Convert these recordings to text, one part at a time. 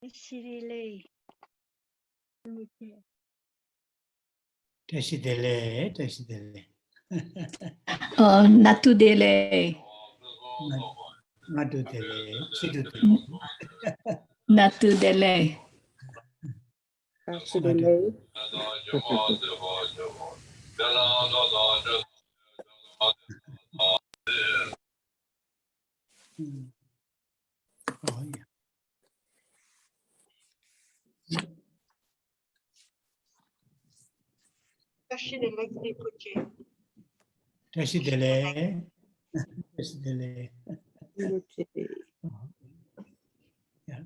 Desidele. Desidele, desidele. Natudele. Natudele, chidudele. Natudele. Desidele. Oh, yeah. Desidele, desidele. Yeah.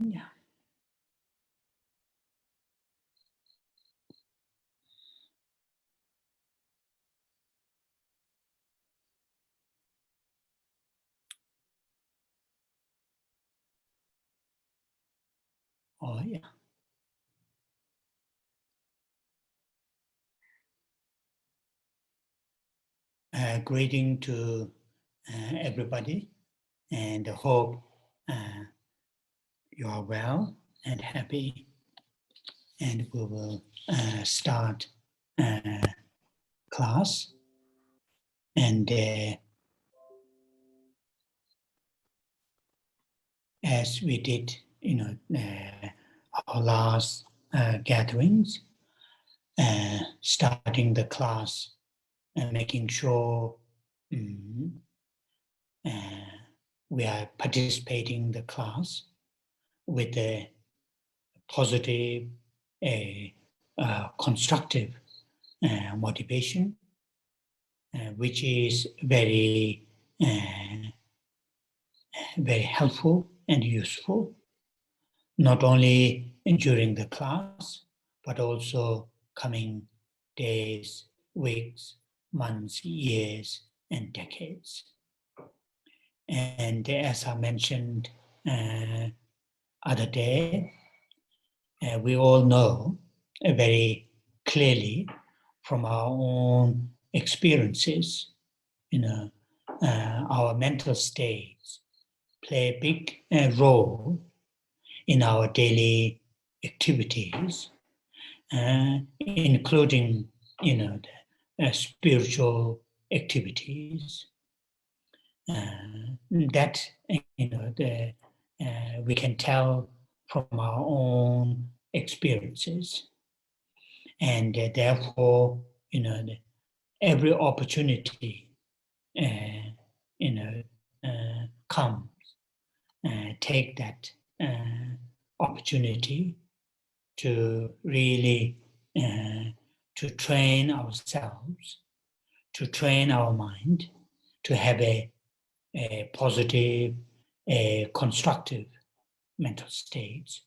Yeah. Oh, yeah. Greeting to everybody, and hope you are well and happy. And we will start class. And as we did, our last gatherings, starting the class and making sure we are participating in the class with a positive, constructive motivation, which is very, very helpful and useful, not only during the class, but also coming days, weeks, months, years, and decades. And as I mentioned other day, we all know very clearly from our own experiences, our mental states play a big role in our daily activities, including, the spiritual activities. That, we can tell from our own experiences. And therefore, every opportunity, comes, take that opportunity to really to train ourselves, to train our mind, to have a positive, constructive mental states.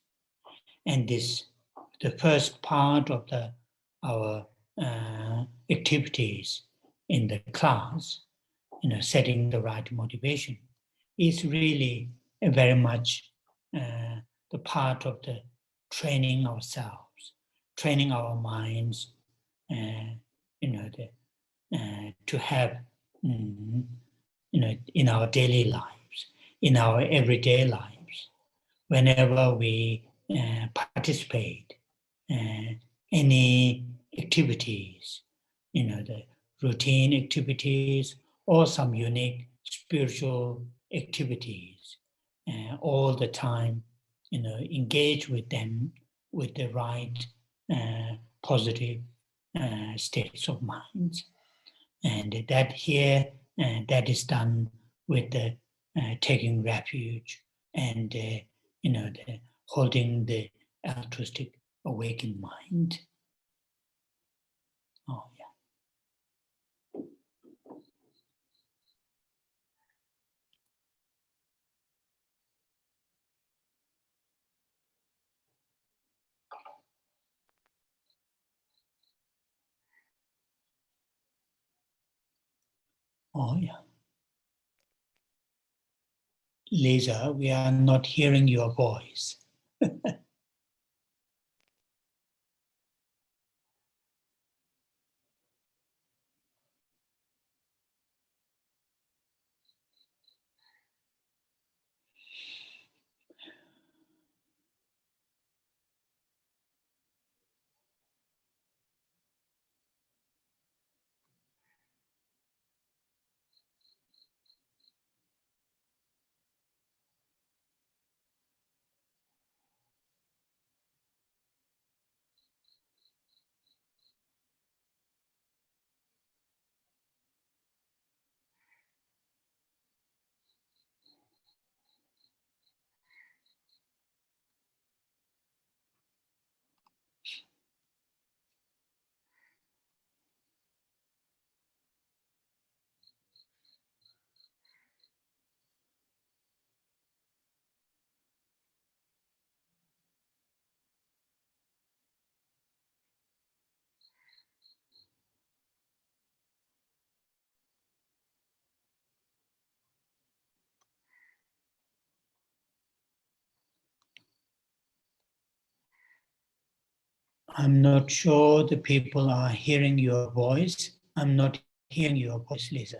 And the first part of our activities in the class, setting the right motivation, is really very much the part of the training ourselves, training our minds, to have, in our daily lives, in our everyday lives, whenever we participate any activities, the routine activities or some unique spiritual activities, all the time, engage with them with the right positive states of mind. And that here, that is done with the taking refuge and, the holding the altruistic awakened mind. Oh, yeah. Oh, yeah. Lisa, we are not hearing your voice. I'm not sure the people are hearing your voice. I'm not hearing your voice, Lisa.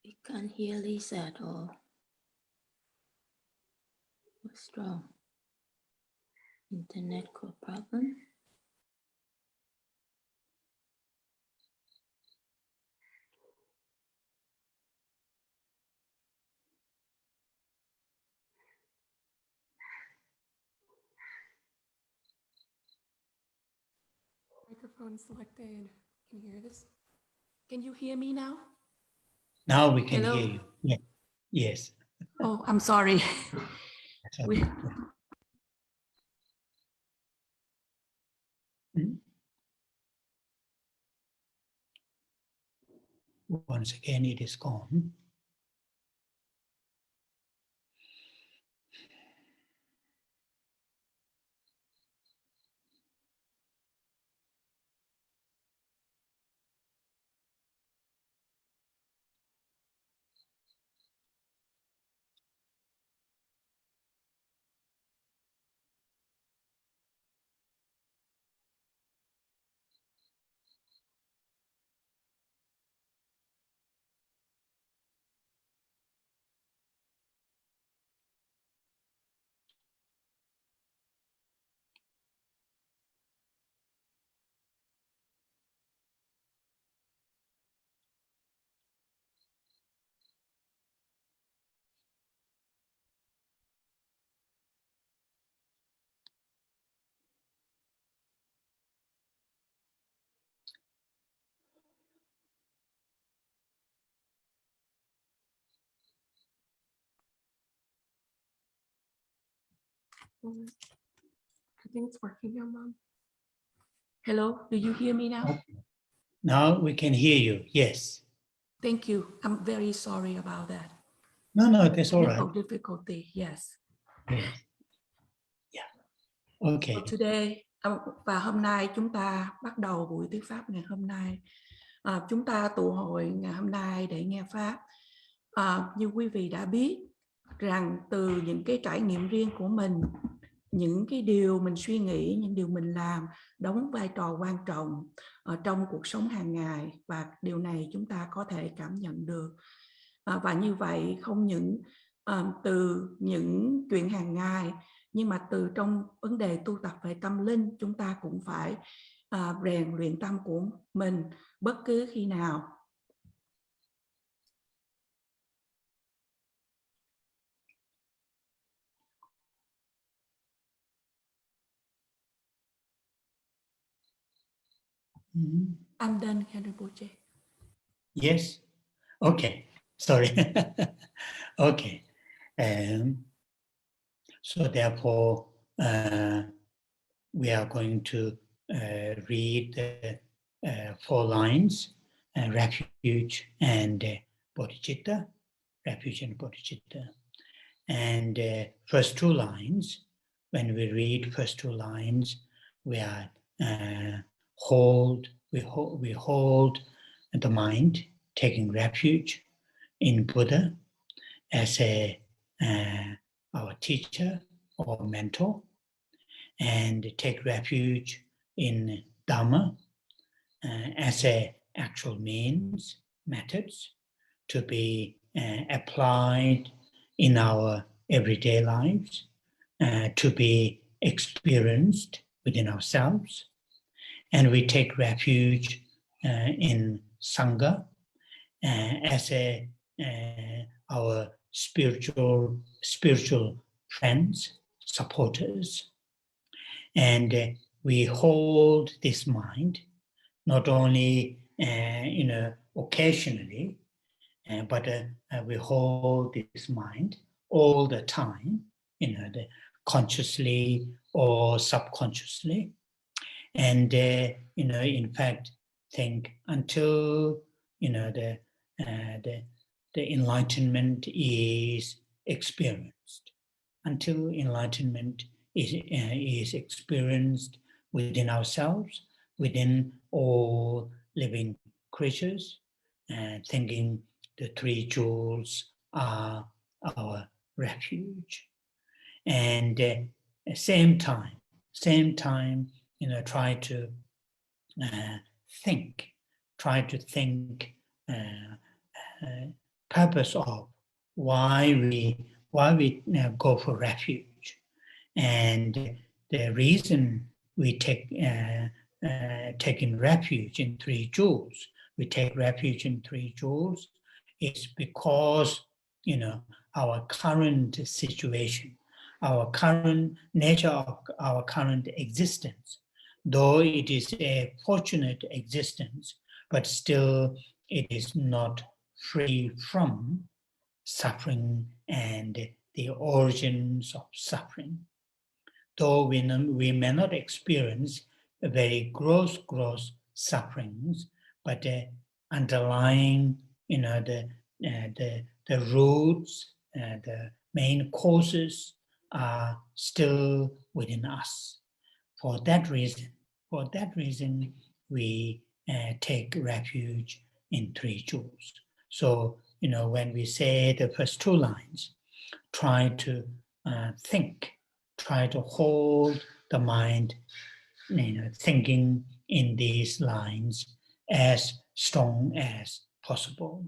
We can't hear Lisa at all. What's wrong? Internet problem? Microphone selected. Can you hear this? Can you hear me now? Now we can Hello? hear you. Yeah. Yes. Oh, I'm sorry. That's all We- right. Mm. Once again, it is gone. I think it's working now, Mom. Hello, do you hear me now? Okay. Now we can hear you. Yes. Thank you. I'm very sorry about that. No, that's all right. Technical difficulty, yes. Yes. Yeah. Okay. So today, và hôm nay chúng ta bắt đầu buổi thuyết pháp ngày hôm nay. Chúng ta tụ hội ngày hôm nay để nghe pháp. Như quý vị đã biết rằng từ những cái trải nghiệm riêng của mình, những cái điều mình suy nghĩ, những điều mình làm đóng vai trò quan trọng trong cuộc sống hàng ngày, và điều này chúng ta có thể cảm nhận được. Và như vậy không những từ những chuyện hàng ngày, nhưng mà từ trong vấn đề tu tập về tâm linh, chúng ta cũng phải rèn luyện tâm của mình bất cứ khi nào. I'm done, Rinpoche. Yes. Okay. Sorry. Okay. So therefore, we are going to read the 4 lines, refuge and bodhicitta, refuge and bodhicitta. And first 2 lines, when we read first 2 lines, we are hold the mind, taking refuge in Buddha as our teacher or mentor, and take refuge in Dhamma as actual means, methods to be applied in our everyday lives, to be experienced within ourselves. And we take refuge in Sangha as our spiritual friends, supporters. And we hold this mind not only occasionally, but we hold this mind all the time, consciously or subconsciously. And in fact, think until the enlightenment is experienced. Until enlightenment is experienced, within ourselves, within all living creatures, and thinking the three jewels are our refuge. And same time, try to think purpose of why we go for refuge, and the reason we take taking refuge in three jewels. We take refuge in three jewels is because our current situation, our current nature of our current existence, though it is a fortunate existence, but still it is not free from suffering and the origins of suffering. Though we may not experience very gross sufferings, but the underlying, the roots, the main causes are still within us. For that reason, we take refuge in three jewels. So, when we say the first two lines, try to think, try to hold the mind, thinking in these lines as strong as possible.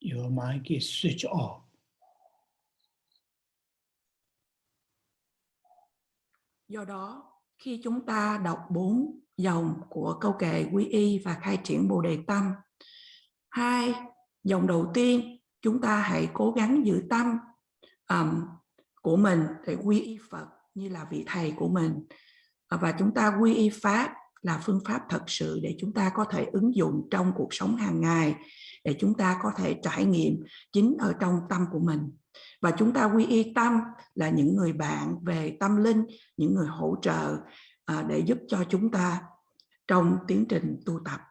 Your mic is switched off. Do đó, khi chúng ta đọc 4 dòng của câu kệ quy y và khai triển Bồ Đề Tâm, 2 dòng đầu tiên, chúng ta hãy cố gắng giữ tâm của mình để quy y Phật như là vị thầy của mình, và chúng ta quy y Pháp là phương pháp thật sự để chúng ta có thể ứng dụng trong cuộc sống hàng ngày, để chúng ta có thể trải nghiệm chính ở trong tâm của mình. Và chúng ta quy y Tâm là những người bạn về tâm linh, những người hỗ trợ để giúp cho chúng ta trong tiến trình tu tập.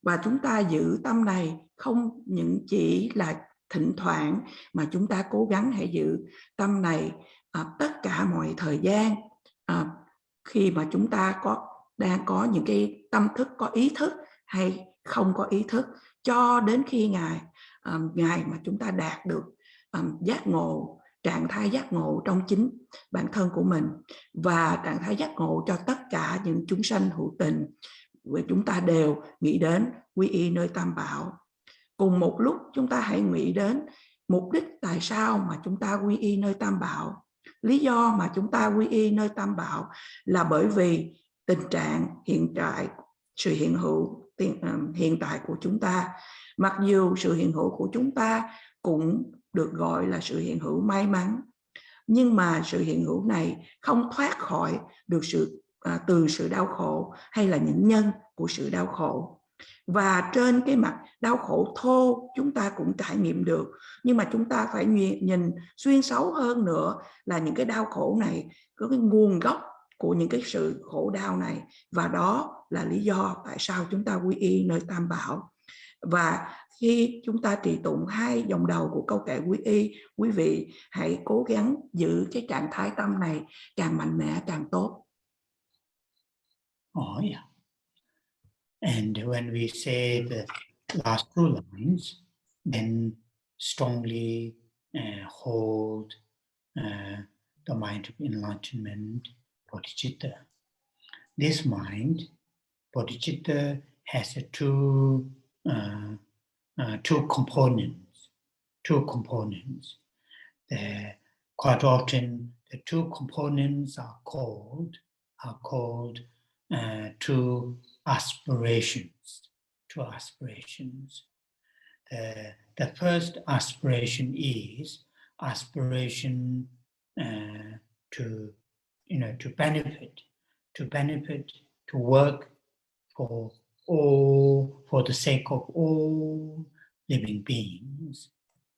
Và chúng ta giữ tâm này không những chỉ là thỉnh thoảng, mà chúng ta cố gắng hãy giữ tâm này tất cả mọi thời gian, khi mà chúng ta đang có những cái tâm thức có ý thức hay không có ý thức, cho đến khi ngày mà chúng ta đạt được giác ngộ, trạng thái giác ngộ trong chính bản thân của mình và trạng thái giác ngộ cho tất cả những chúng sanh hữu tình. Chúng ta đều nghĩ đến quy y nơi Tam Bảo. Cùng một lúc chúng ta hãy nghĩ đến mục đích tại sao mà chúng ta quy y nơi Tam Bảo. Lý do mà chúng ta quy y nơi Tam Bảo là bởi vì tình trạng hiện tại, sự hiện hữu hiện tại của chúng ta. Mặc dù sự hiện hữu của chúng ta cũng được gọi là sự hiện hữu may mắn, nhưng mà sự hiện hữu này không thoát khỏi được từ sự đau khổ hay là những nhân của sự đau khổ. Và trên cái mặt đau khổ thô chúng ta cũng trải nghiệm được, nhưng mà chúng ta phải nhìn xuyên sâu hơn nữa là những cái đau khổ này có cái nguồn gốc của những cái sự khổ đau này, và đó là lý do tại sao chúng ta quy y nơi Tam Bảo. Và khi chúng ta trì tụng 2 dòng đầu của câu kệ quy y, quý vị hãy cố gắng giữ cái trạng thái tâm này càng mạnh mẽ càng tốt. Oh yeah. And when we say the last two lines, then strongly hold the mind of enlightenment, bodhicitta. This mind, bodhicitta, has two components. Quite often, the two components are called two aspirations. the first aspiration is aspiration to benefit, to work for all, for the sake of all living beings.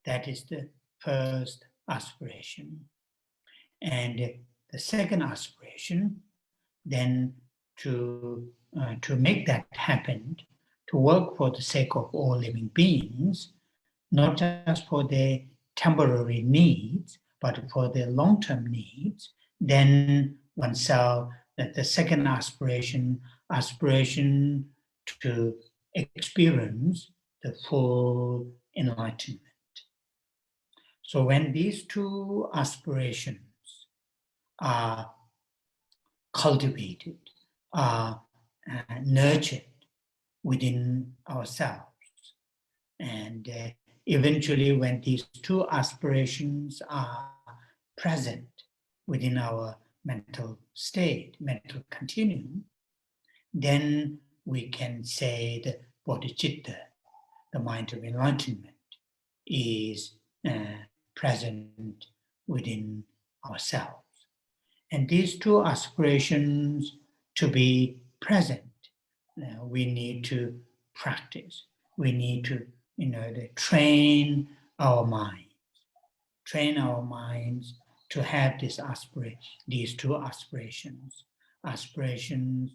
That is the first aspiration. And the second aspiration, then to make that happen, to work for the sake of all living beings, not just for their temporary needs, but for their long-term needs, then oneself, the second aspiration to experience the full enlightenment. So when these two aspirations are cultivated, are nurtured within ourselves, and eventually when these two aspirations are present within our mental state, mental continuum, then we can say that bodhicitta, the mind of enlightenment, is present within ourselves. And these two aspirations to be present, we need to practice. We need to, train our minds to have these two aspirations. Aspiration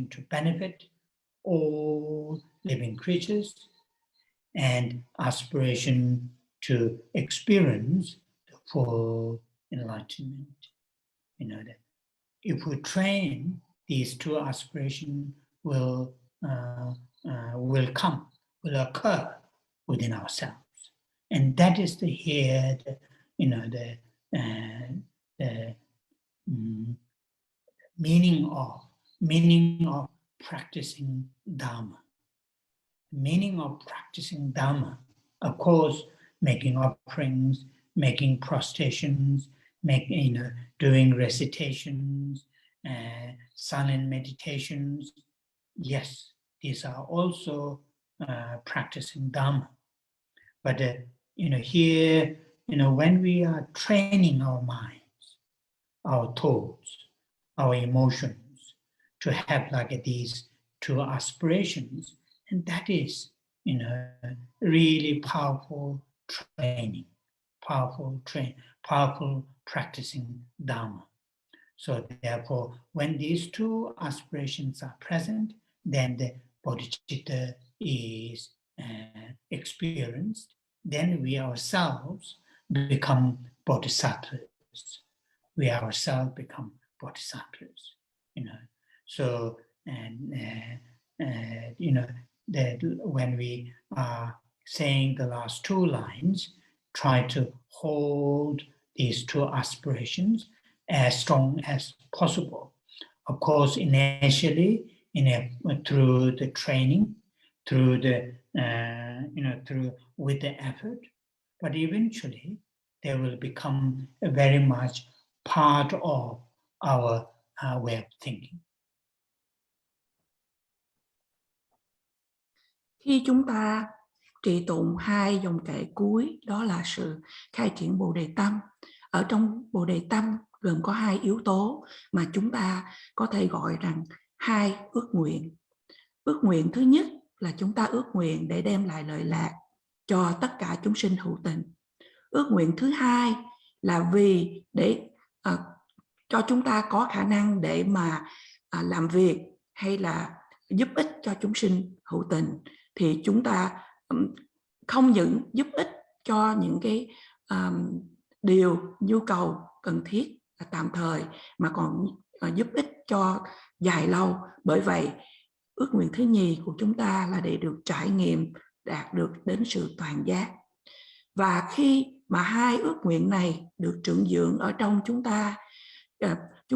to benefit all living creatures, and aspiration to experience the full enlightenment. That if we train, these two aspirations will occur within ourselves, and that is the meaning of practicing Dharma. Meaning of practicing Dharma, of course, making offerings, making prostrations, doing recitations, silent meditations. Yes, these are also practicing Dharma. But here, when we are training our minds, our thoughts, our emotions to have like these two aspirations, and that is, really powerful training, powerful practicing Dharma. So therefore, when these two aspirations are present, then the bodhicitta is experienced. Then we ourselves become bodhisattvas. We ourselves become bodhisattvas. So that when we are saying the last two lines, try to hold these two aspirations as strong as possible. Of course, initially, through the training, with the effort, but eventually they will become very much part of our way of thinking. Khi chúng ta trì tụng hai dòng kệ cuối, đó là sự khai triển Bồ Đề Tâm. Ở trong Bồ Đề Tâm gồm có hai yếu tố mà chúng ta có thể gọi rằng hai ước nguyện. Ước nguyện thứ nhất là chúng ta ước nguyện để đem lại lợi lạc cho tất cả chúng sinh hữu tình. Ước nguyện thứ hai là vì để cho chúng ta có khả năng để mà làm việc hay là giúp ích cho chúng sinh hữu tình, thì chúng ta không những giúp ích cho những cái điều nhu cầu cần thiết là tạm thời, mà còn giúp ích cho dài lâu. Bởi vậy, ước nguyện thứ nhì của chúng ta là để được trải nghiệm, đạt được đến sự toàn giác. Và khi mà hai ước nguyện này được trưởng dưỡng ở trong chúng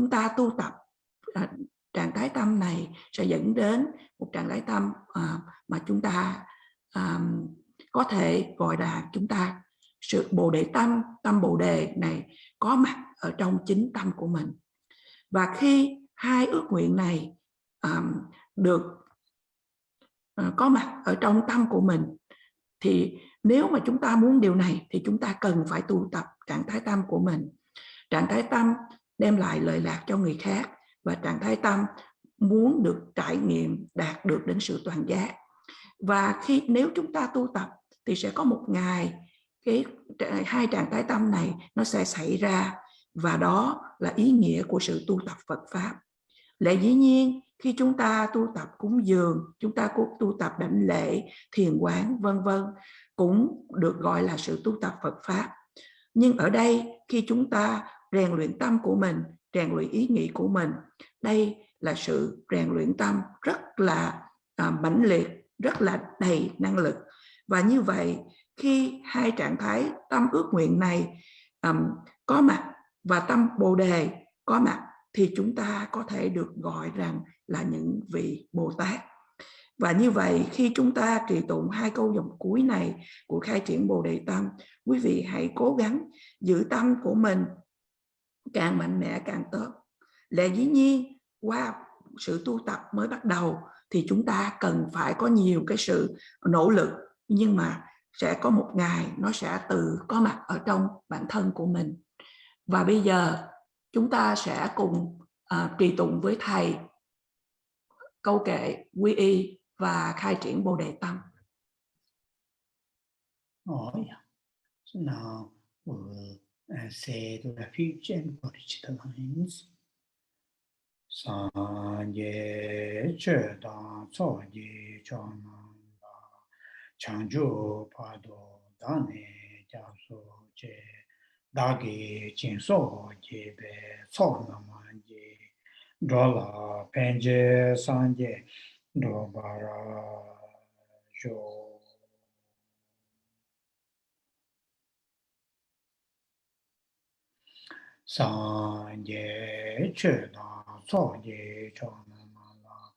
ta tu tập, trạng thái tâm này sẽ dẫn đến một trạng thái tâm mà chúng ta có thể gọi là sự Bồ Đề Tâm, tâm Bồ Đề này có mặt ở trong chính tâm của mình. Và khi hai ước nguyện này được có mặt ở trong tâm của mình, Thì nếu mà chúng ta muốn điều này thì chúng ta cần phải tu tập trạng thái tâm của mình. Trạng thái tâm đem lại lợi lạc cho người khác, và trạng thái tâm muốn được trải nghiệm đạt được đến sự toàn giác. Và nếu chúng ta tu tập thì sẽ có một ngày hai trạng thái tâm này nó sẽ xảy ra, và đó là ý nghĩa của sự tu tập Phật Pháp. Lẽ dĩ nhiên khi chúng ta tu tập cúng dường, chúng ta tu tập đảnh lễ, thiền quán vân vân cũng được gọi là sự tu tập Phật Pháp. Nhưng ở đây khi chúng ta rèn luyện tâm của mình, rèn luyện ý nghĩ của mình, đây là sự rèn luyện tâm rất là mãnh liệt, rất là đầy năng lực. Và như vậy khi hai trạng thái tâm ước nguyện này có mặt và tâm Bồ Đề có mặt thì chúng ta có thể được gọi rằng là những vị Bồ Tát. Và như vậy khi chúng ta trì tụng hai câu dòng cuối này của khai triển Bồ Đề Tâm, quý vị hãy cố gắng giữ tâm của mình càng mạnh mẽ càng tốt. Lẽ dĩ nhiên qua sự tu tập mới bắt đầu thì chúng ta cần phải có nhiều cái sự nỗ lực, nhưng mà sẽ có một ngày nó sẽ tự có mặt ở trong bản thân của mình. Và bây giờ chúng ta sẽ cùng trì tụng với thầy câu kệ quy y và khai triển Bồ Đề Tâm. Oh, yeah. So now we'll say the refuge and bodhicitta lines. Sanje che da so ji chon da changju pado dane ja so che da ge jin so ji be so na ma ji do la penje sanje do bara jo Sanje che da so je cho na ma la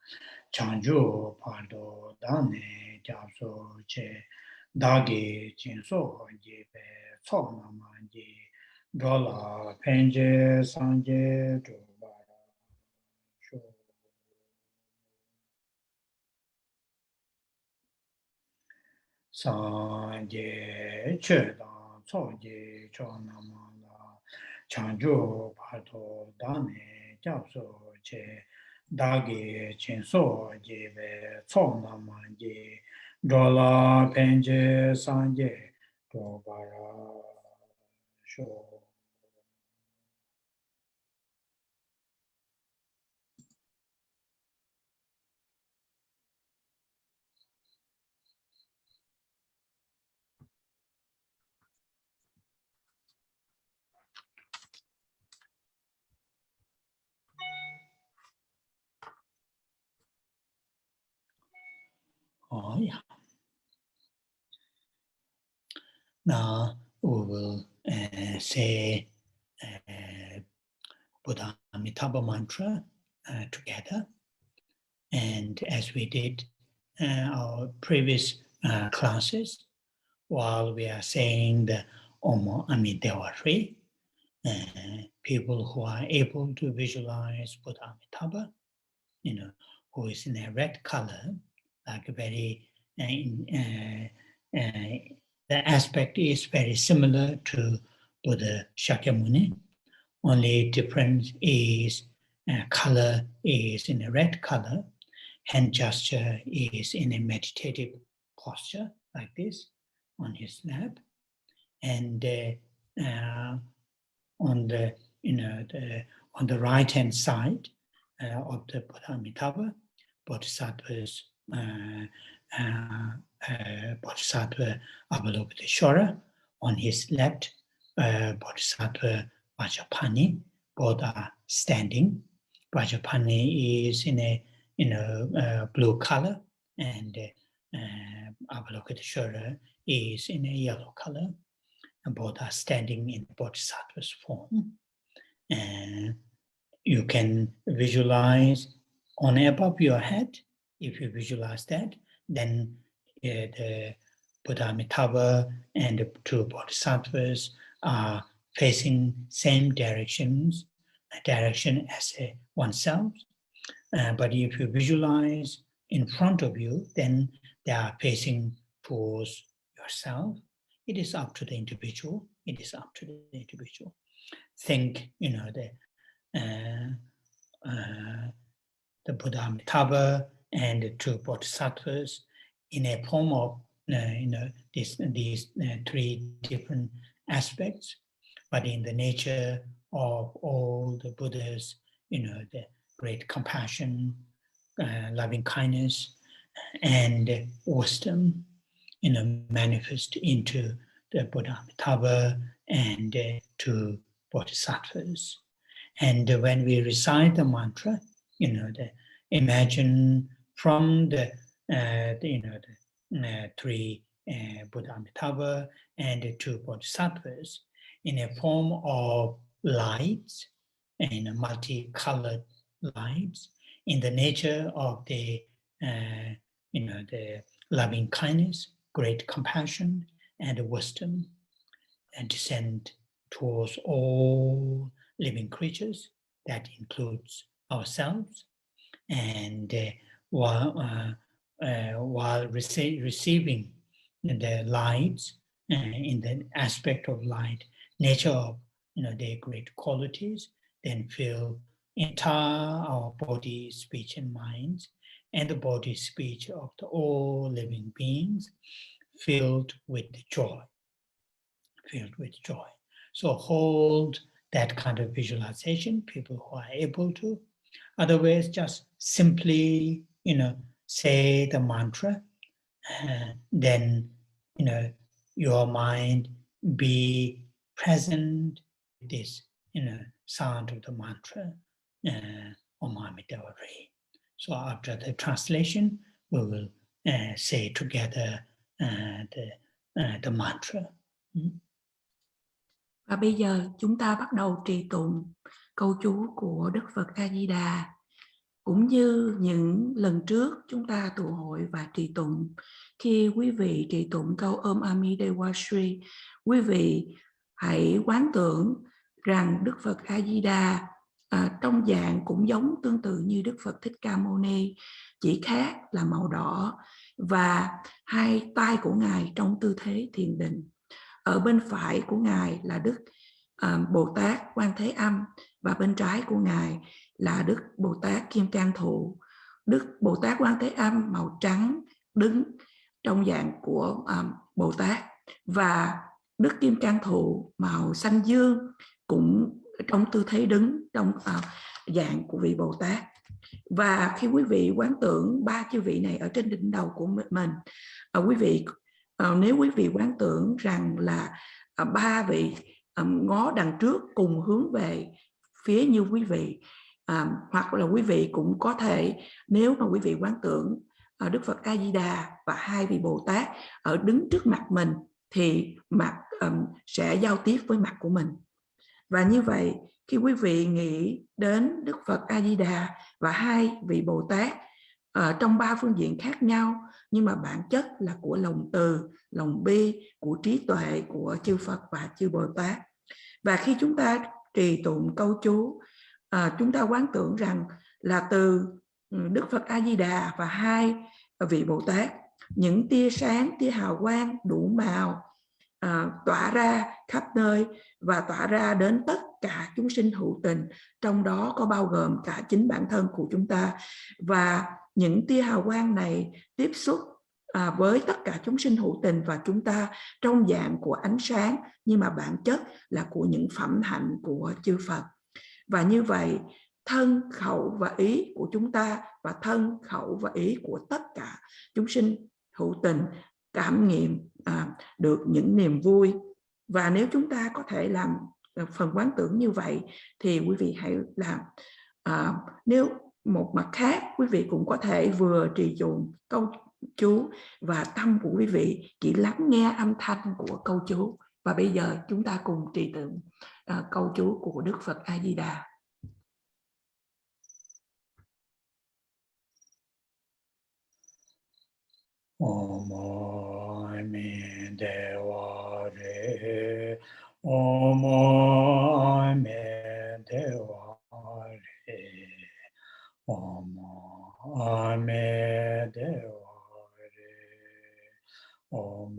changju pado dane ja so che da ge jin so je be so na ma ji do la penje sanje do bara jo Sanje che da so je cho na ma Changju pato dane japso che dagi chinso jebe so namanji dola penje sanje do bara sho. Oh, yeah. Now we will say Buddha Amitabha mantra together. And as we did our previous classes, while we are saying the Om Amitabha Tree, people who are able to visualize Buddha Amitabha, who is in a red color, like a very, the aspect is very similar to Buddha Shakyamuni. Only difference is color is in a red color, hand gesture is in a meditative posture like this on his lap, and on the on the right hand side of the Buddha Amitabha, Bodhisattvas Bodhisattva Avalokiteshvara, on his left Bodhisattva Vajrapani, both are standing. Vajrapani is in a blue color, and Avalokiteshvara is in a yellow color, and both are standing in Bodhisattva's form. And you can visualize on above your head. If you visualize that, then the Buddha Amitabha and the two Bodhisattvas are facing same direction as oneself. But if you visualize in front of you, then they are facing towards yourself. It is up to the individual. It is up to the individual. Think, the Buddha Amitabha and the two bodhisattvas in a form of these three different aspects, but in the nature of all the Buddhas, the great compassion, loving kindness, and wisdom, manifest into the Buddha Amitabha and two bodhisattvas. And when we recite the mantra, imagine from the three Buddha Amitabha and the two bodhisattvas in a form of lights and multicolored lights in the nature of the loving kindness, great compassion, and wisdom, and descend towards all living creatures. That includes ourselves. And while receiving the lights, in the aspect of light, nature of their great qualities, then fill entire our body, speech, and minds, and the body, speech of all living beings, filled with joy. Filled with joy. So hold that kind of visualization, people who are able to. Otherwise, just simply, say the mantra, then, your mind be present with this, sound of the mantra, Om Amitabha Re. So after the translation, we will say together the mantra. Và bây giờ chúng ta bắt đầu trì tụng câu chú của Đức Phật A Di Đà. Cũng như những lần trước chúng ta tụ hội và trì tụng, khi quý vị trì tụng câu Om Amitabha Shri, quý vị hãy quán tưởng rằng Đức Phật A Di Đà trong dạng cũng giống tương tự như Đức Phật Thích Ca Mâu Ni, chỉ khác là màu đỏ, và hai tay của Ngài trong tư thế thiền định. Ở bên phải của Ngài là Đức Bồ Tát Quan Thế Âm, và bên trái của Ngài là Đức Bồ Tát Kim Cang Thụ. Đức Bồ Tát Quan Thế Âm màu trắng đứng trong dạng của Bồ Tát, và Đức Kim Cang Thụ màu xanh dương cũng trong tư thế đứng trong dạng của vị Bồ Tát. Và khi quý vị quán tưởng ba chư vị này ở trên đỉnh đầu của mình, quý vị nếu quý vị quán tưởng rằng là ba vị ngó đằng trước cùng hướng về phía như quý vị, hoặc là quý vị cũng có thể, nếu mà quý vị quán tưởng Đức Phật A Di Đà và hai vị Bồ Tát ở đứng trước mặt mình, thì mặt sẽ giao tiếp với mặt của mình. Và như vậy, khi quý vị nghĩ đến Đức Phật A Di Đà và hai vị Bồ Tát trong ba phương diện khác nhau, nhưng mà bản chất là của lòng từ, lòng bi, của trí tuệ của chư Phật và chư Bồ Tát. Và khi chúng ta trì tụng câu chú, chúng ta quán tưởng rằng là từ Đức Phật A Di Đà và hai vị Bồ Tát, những tia sáng, tia hào quang đủ màu tỏa ra khắp nơi và tỏa ra đến tất cả chúng sinh hữu tình, trong đó có bao gồm cả chính bản thân của chúng ta. Và những tia hào quang này tiếp xúc với tất cả chúng sinh hữu tình và chúng ta trong dạng của ánh sáng, nhưng mà bản chất là của những phẩm hạnh của chư Phật. Và như vậy, thân, khẩu và ý của chúng ta và thân, khẩu và ý của tất cả chúng sinh hữu tình cảm nghiệm được những niềm vui. Và nếu chúng ta có thể làm phần quán tưởng như vậy thì quý vị hãy làm. Nếu một mặt khác, quý vị cũng có thể vừa trì tụng câu chú và tâm của quý vị chỉ lắng nghe âm thanh của câu chú. Và bây giờ chúng ta cùng trì tụng câu chú của Đức Phật A Di Đà. Om Amitabha Re, Om Amitabha Re, Om Amitabha Re, Om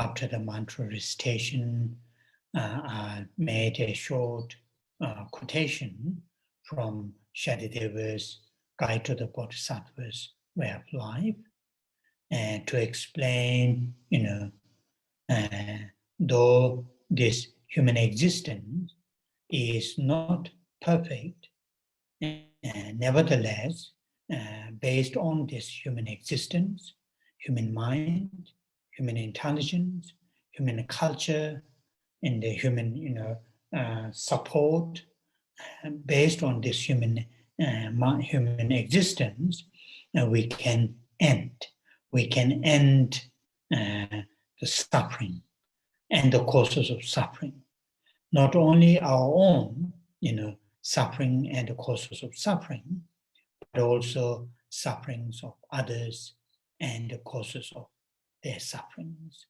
after the mantra recitation, I made a short quotation from Shadideva's Guide to the Bodhisattva's Way of Life, and to explain, though this human existence is not perfect, nevertheless, based on this human existence, human mind, human intelligence, human culture, and the human, support, based on this human existence, we can end the suffering and the causes of suffering, not only our own, suffering and the causes of suffering, but also sufferings of others and the causes of their sufferings.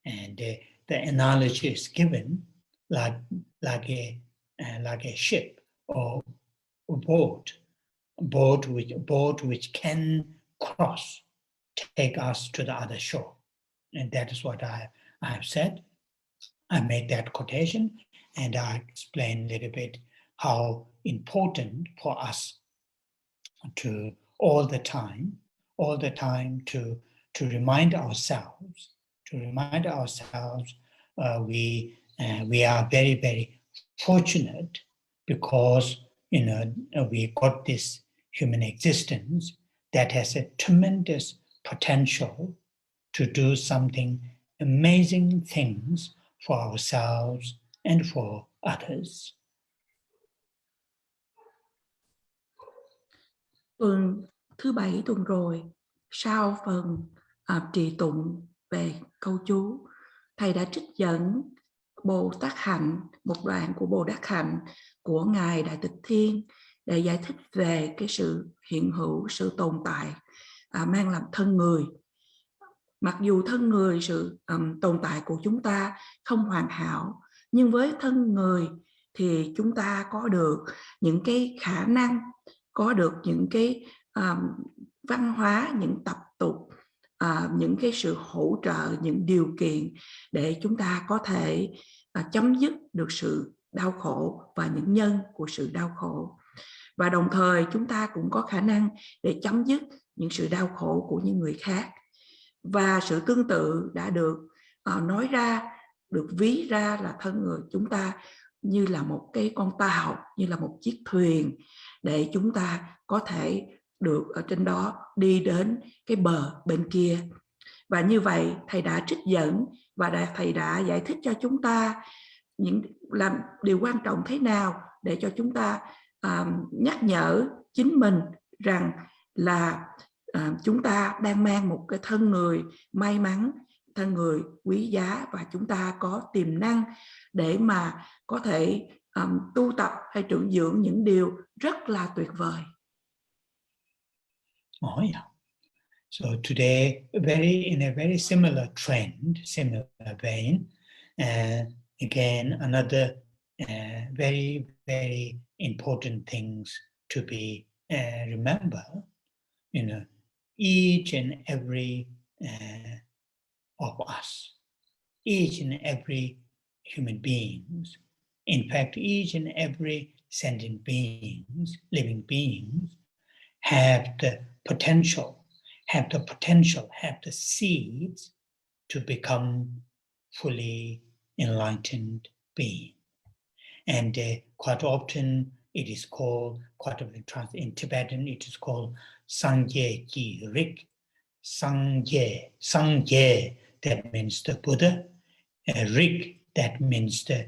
And the analogy is given like a ship or a boat which can cross, take us to the other shore. And that is what I have said. I made that quotation, and I explained a little bit how important for us to all the time to remind ourselves, we are very, very fortunate because we got this human existence that has a tremendous potential to do something amazing things for ourselves and for others. Tuần thứ 7 tuần rồi, sau phần trì tụng về câu chú, thầy đã trích dẫn Bồ Tát Hạnh, một đoạn của Bồ Tát Hạnh của Ngài Đại Tịch Thiên để giải thích về cái sự hiện hữu, sự tồn tại mang làm thân người. Mặc dù thân người, sự tồn tại của chúng ta không hoàn hảo, nhưng với thân người thì chúng ta có được những cái khả năng, có được những cái văn hóa, những tập tục, những cái sự hỗ trợ, những điều kiện để chúng ta có thể chấm dứt được sự đau khổ và những nhân của sự đau khổ. Và đồng thời chúng ta cũng có khả năng để chấm dứt những sự đau khổ của những người khác. Và sự tương tự đã được nói ra, được ví ra là thân người chúng ta như là một cái con tàu, như là một chiếc thuyền để chúng ta có thể được ở trên đó đi đến cái bờ bên kia. Và như vậy thầy đã trích dẫn và thầy đã giải thích cho chúng ta làm điều quan trọng thế nào để cho chúng ta nhắc nhở chính mình rằng là chúng ta đang mang một cái thân người may mắn, thân người quý giá, và chúng ta có tiềm năng để mà có thể tu tập hay trưởng dưỡng những điều rất là tuyệt vời. Oh yeah. So today, in a very similar trend, similar vein, again, another very, very important things to be remember, each and every of us, each and every human beings, in fact, each and every sentient beings, living beings, have the potential, have the seeds to become fully enlightened being. And quite often it is called, in Tibetan, it is called Sangye Ki Rik. Sangye, that means the Buddha. Rik, that means the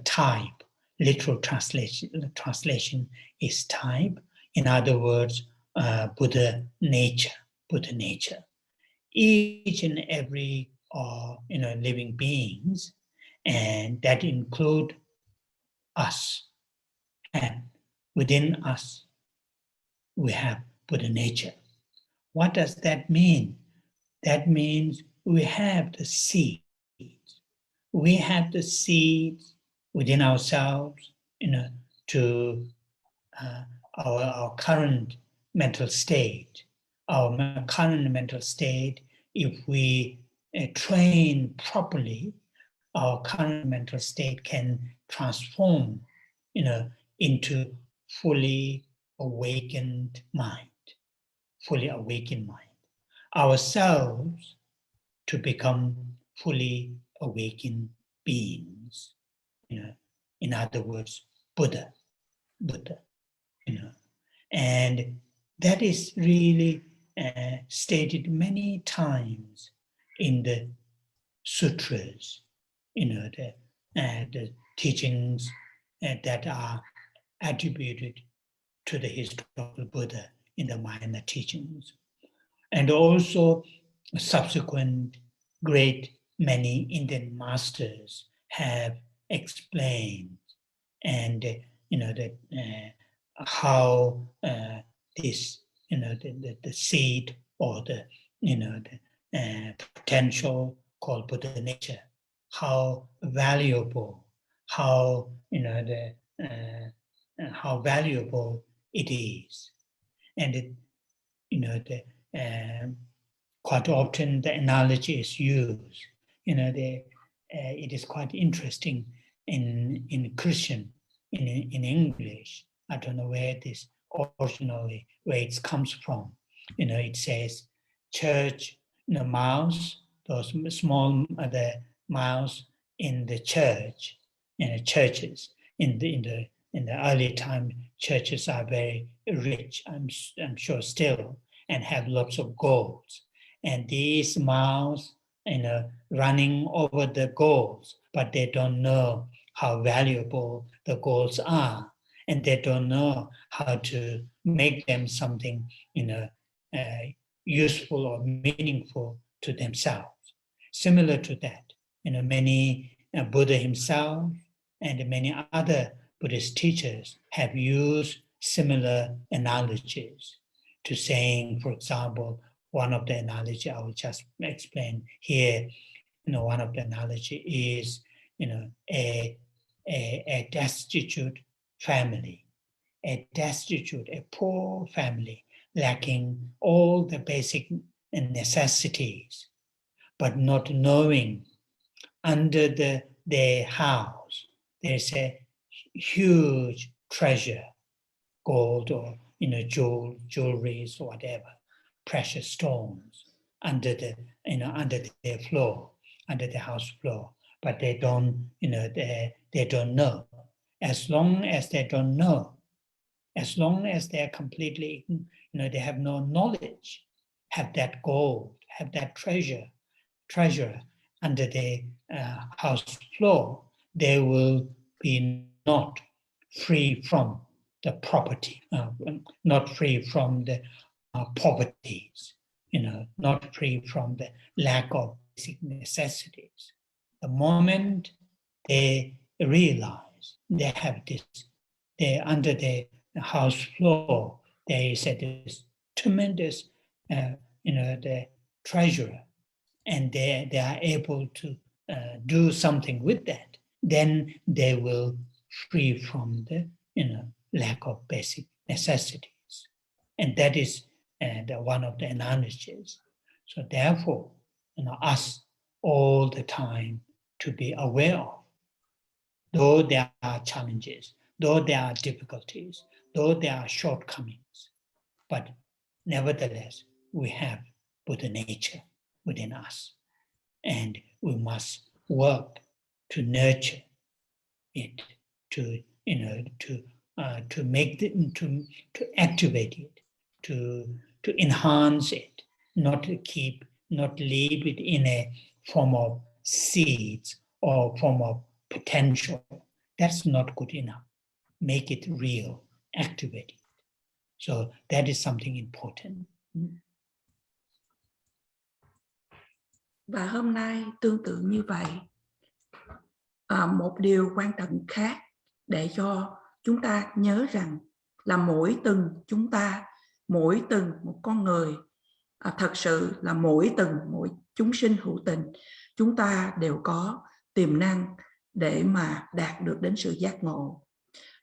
type. Literal translation is type. In other words, Buddha nature. Each and every living beings, and that include us. And within us, we have Buddha nature. What does that mean? That means we have the seeds. We have the seeds within ourselves, to our current mental state. Our current mental state, if we train properly, our current mental state can transform, into fully awakened mind, ourselves to become fully awakened beings, in other words, Buddha, and that is really stated many times in the sutras, the teachings that are attributed to the historical Buddha in the minor teachings. And also subsequent great many Indian masters have explained and how this the seed or the potential called Buddha nature, how valuable, how how valuable it is. And quite often the analogy is used. It is quite interesting in Christian, in English. I don't know where this originally, where it comes from. It says church, mouse, those small the mouse in the church, churches in the early time, churches are very rich, I'm sure still, and have lots of goals. And these mouse, running over the goals, but they don't know how valuable the goals are, and they don't know how to make them something, useful or meaningful to themselves. Similar to that, many Buddha himself and many other Buddhist teachers have used similar analogies to saying, for example, one of the analogy I will just explain here, one of the analogy is, a destitute family, a poor family, lacking all the basic necessities, but not knowing under their house there's a huge treasure, gold or jewelries or whatever, precious stones under their floor, under the house floor, but they don't they don't know. As long as they don't know, as long as they're completely, they have no knowledge, have that gold, have that treasure under the house floor, they will be not free from the property, not free from the poverties, not free from the lack of basic necessities. The moment they realize they have this, they under the house floor, there is this tremendous, the treasure, and they are able to do something with that, then they will free from the lack of basic necessities. And that is one of the analogies. So therefore, us all the time to be aware of, though there are challenges, though there are difficulties, though there are shortcomings, but nevertheless, we have Buddha nature within us, and we must work to nurture it, to make it, to activate it, to enhance it, not leave it in a form of seeds or form of potential. That's not good enough. Make it real, activate it. So that is something important. Và hôm nay tương tự như vậy, một điều quan trọng khác để cho chúng ta nhớ rằng là mỗi từng chúng ta, mỗi từng một con người, thật sự là mỗi chúng sinh hữu tình, chúng ta đều có tiềm năng để mà đạt được đến sự giác ngộ.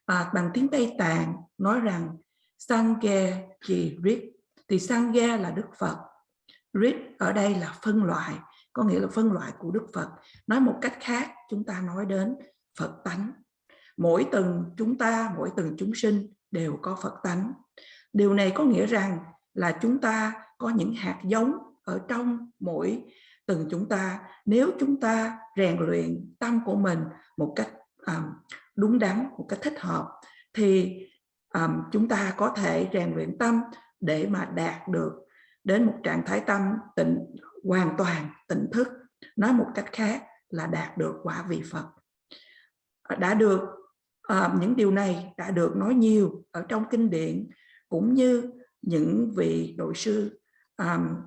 Bằng tiếng Tây Tạng nói rằng Sangha Ji Rit, thì Sangha là Đức Phật, Rit ở đây là phân loại, có nghĩa là phân loại của Đức Phật. Nói một cách khác, chúng ta nói đến Phật tánh. Mỗi chúng từng sinh đều có Phật tánh. Điều này có nghĩa rằng là chúng ta có những hạt giống ở trong mỗi từng chúng ta. Nếu chúng ta rèn luyện tâm của mình một cách đúng đắn, một cách thích hợp, thì chúng ta có thể rèn luyện tâm để mà đạt được đến một trạng thái tâm tịnh, hoàn toàn tỉnh thức. Nói một cách khác là đạt được quả vị Phật. Đã được những điều này đã được nói nhiều ở trong kinh điển, cũng như những vị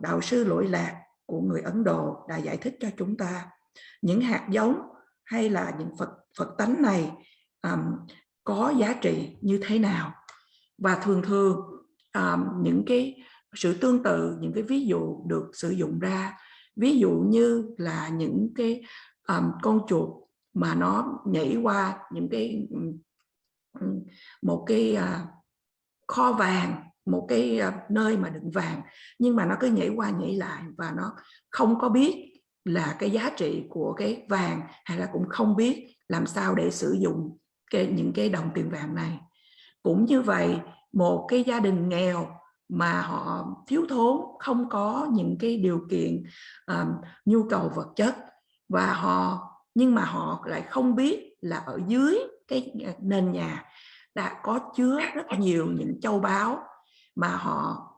đạo sư lỗi lạc của người Ấn Độ đã giải thích cho chúng ta. Những hạt giống hay là những Phật tánh này có giá trị như thế nào. Và thường những cái sự tương tự, những cái ví dụ được sử dụng ra, ví dụ như là những cái con chuột mà nó nhảy qua một cái kho vàng, một cái nơi mà đựng vàng, nhưng mà nó cứ nhảy qua nhảy lại và nó không có biết là cái giá trị của cái vàng, hay là cũng không biết làm sao để sử dụng những cái đồng tiền vàng này. Cũng như vậy, một cái gia đình nghèo mà họ thiếu thốn, không có những cái điều kiện nhu cầu vật chất, nhưng mà họ lại không biết là ở dưới cái nền nhà đã có chứa rất nhiều những châu báu, mà họ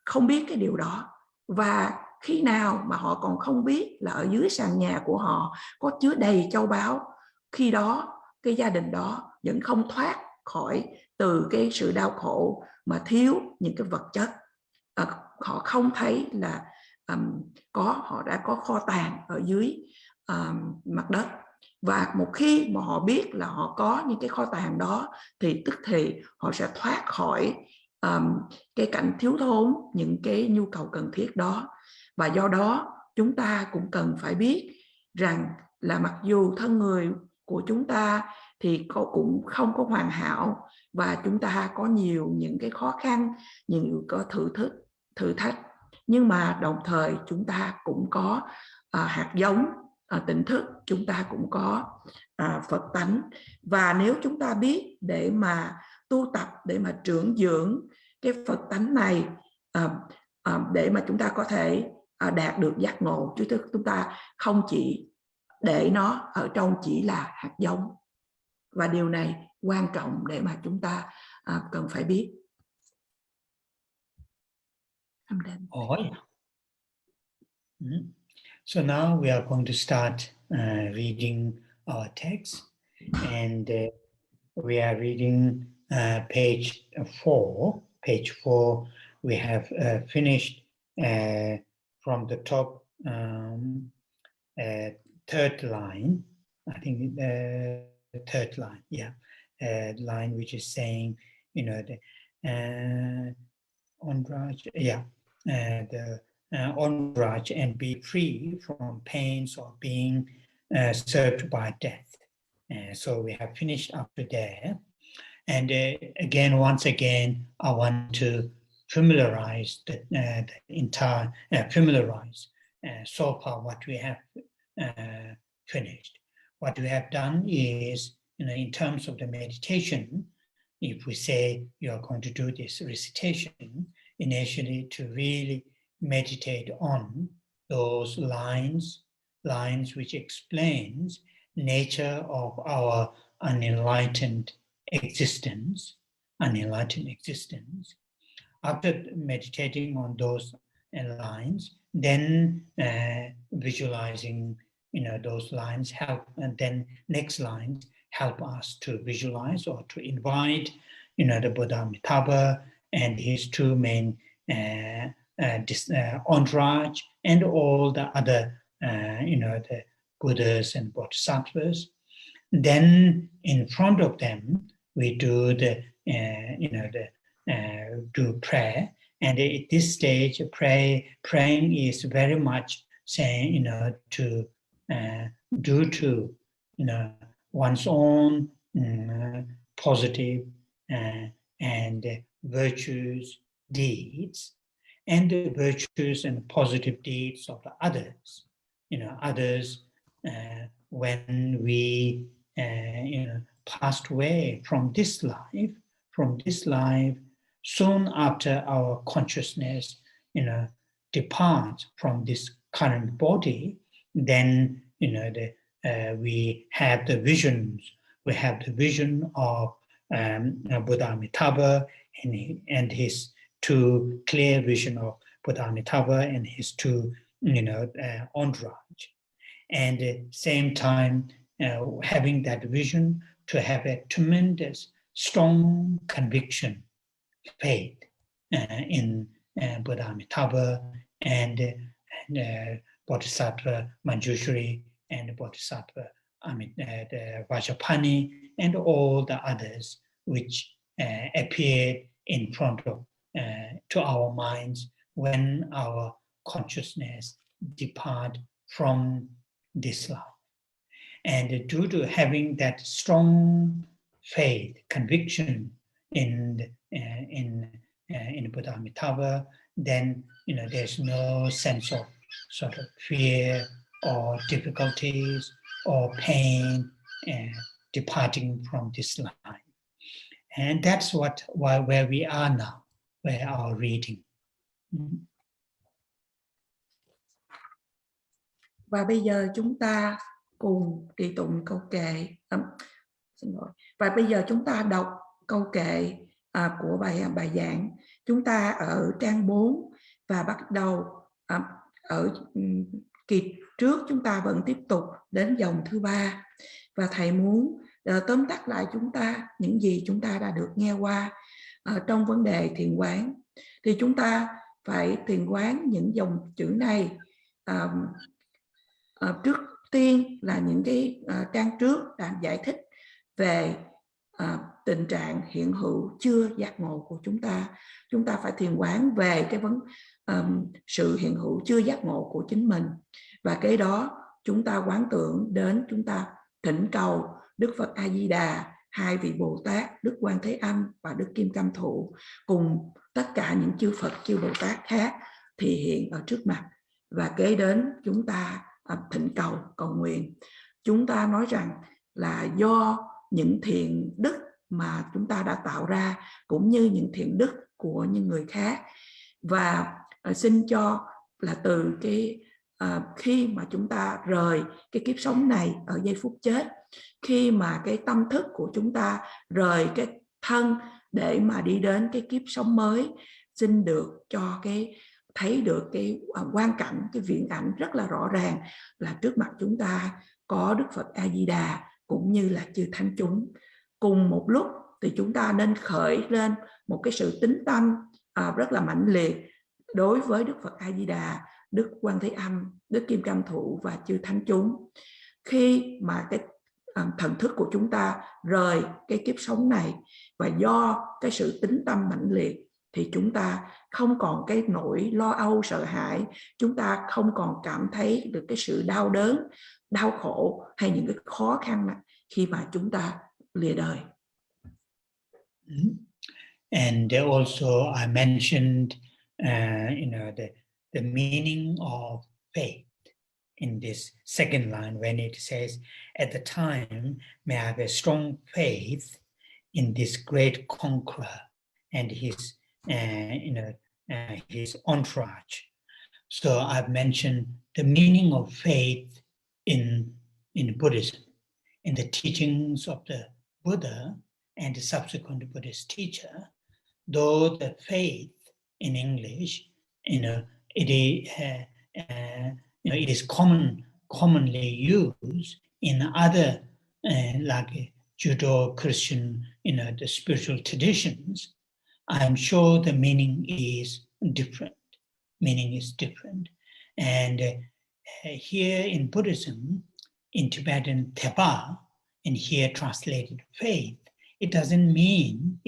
không biết cái điều đó. Và khi nào mà họ còn không biết là ở dưới sàn nhà của họ có chứa đầy châu báu, khi đó cái gia đình đó vẫn không thoát khỏi từ cái sự đau khổ mà thiếu những cái vật chất. Họ không thấy là họ đã có kho tàng ở dưới mặt đất. Và một khi mà họ biết là họ có những cái kho tàng đó, thì tức thì họ sẽ thoát khỏi cái cảnh thiếu thốn những cái nhu cầu cần thiết đó. Và do đó chúng ta cũng cần phải biết rằng là mặc dù thân người của chúng ta thì cũng không có hoàn hảo, và chúng ta có nhiều những cái khó khăn, nhiều có thử thách, nhưng mà đồng thời chúng ta cũng có hạt giống tỉnh thức, chúng ta cũng có Phật tánh. Và nếu chúng ta biết để mà tu tập, để mà trưởng dưỡng cái Phật tánh này, để mà chúng ta có thể đạt được giác ngộ, chứ chúng ta không chỉ để nó ở trong chỉ là hạt giống. Và điều này quan trọng để mà chúng ta cần phải biết. Oh, yeah. So now we are going to start reading our text, and we are reading page 4. Page 4, we have finished from the top third line. I think the third line, yeah, line which is saying, you know, the Onraj, yeah, the Onraj, and be free from pains or being served by death. So we have finished up to there. And again, once again, I want to familiarize the entire, so far what we have finished. What we have done is, in terms of the meditation, if we say you are going to do this recitation, initially to really meditate on those lines which explains nature of our unenlightened existence. After meditating on those lines, then visualizing, those lines help, and then next lines help us to visualize or to invite, the Buddha Amitabha and his two main entourage, and all the other, the Buddhas and Bodhisattvas. Then in front of them, we do do prayer. And at this stage, praying is very much saying, to due to, one's own positive and virtues, deeds, and the virtues and positive deeds of the others. Others, when we passed away from this life, soon after our consciousness departs from this current body, then we have the visions. We have the vision of Buddha Amitabha and his two clear vision of Buddha Amitabha and his two entourage. And at the same time, having that vision to have a tremendous, strong conviction, faith in Buddha Amitabha and Bodhisattva Manjushri and Bodhisattva Vajrapani and all the others which appeared in front of to our minds when our consciousness depart from this life. And due to having that strong faith, conviction in Buddha Amitabha, then there's no sense of sort of fear or difficulties or pain departing from this life. And that's where we are now, where our reading. Và bây giờ chúng ta cùng trì tụng câu kệ. Và bây giờ chúng ta đọc câu kệ của bài giảng. Chúng ta ở trang 4 và bắt đầu ở kỳ trước chúng ta vẫn tiếp tục đến dòng thứ 3. Và thầy muốn tóm tắt lại chúng ta những gì chúng ta đã được nghe qua trong vấn đề thiền quán. Thì chúng ta phải thiền quán những dòng chữ này. Trước tiên là những cái trang trước đã giải thích về tình trạng hiện hữu chưa giác ngộ của chúng ta. Chúng ta phải thiền quán về cái sự hiện hữu chưa giác ngộ của chính mình. Và cái đó chúng ta quán tưởng đến, chúng ta thỉnh cầu Đức Phật A Di Đà, hai vị Bồ Tát, Đức Quan Thế Âm và Đức Kim Cam Thụ cùng tất cả những chư Phật, chư Bồ Tát khác thì hiện ở trước mặt. Và kế đến chúng ta thỉnh cầu nguyện. Chúng ta nói rằng là do những thiện đức mà chúng ta đã tạo ra cũng như những thiện đức của những người khác, và xin cho là từ cái khi mà chúng ta rời cái kiếp sống này ở giây phút chết, khi mà cái tâm thức của chúng ta rời cái thân để mà đi đến cái kiếp sống mới, xin được cho cái thấy được cái quan cảnh, cái viễn ảnh rất là rõ ràng là trước mặt chúng ta có Đức Phật A Di Đà cũng như là chư thánh chúng. Cùng một lúc thì chúng ta nên khởi lên một cái sự tín tâm rất là mãnh liệt đối với Đức Phật A Di Đà, Đức Quan Thế Âm, Đức Kim Cam Thụ và chư thánh chúng. Khi mà cái thần thức của chúng ta rời cái kiếp sống này và do cái sự tín tâm mãnh liệt thì chúng ta không còn cái nỗi lo âu sợ hãi, chúng ta không còn cảm thấy được cái sự đau đớn, đau khổ hay những cái khó khăn khi mà chúng ta lìa đời. And also I mentioned the meaning of faith in this second line when it says, at the time may I have a strong faith in this great conqueror and his his entourage. So I've mentioned the meaning of faith in Buddhism, in the teachings of the Buddha and the subsequent Buddhist teacher. Though the faith in English, it is commonly used in other like Judeo-Christian, the spiritual traditions. I'm sure the meaning is different. And here in Buddhism, in Tibetan Thepa, and here translated faith, it doesn't mean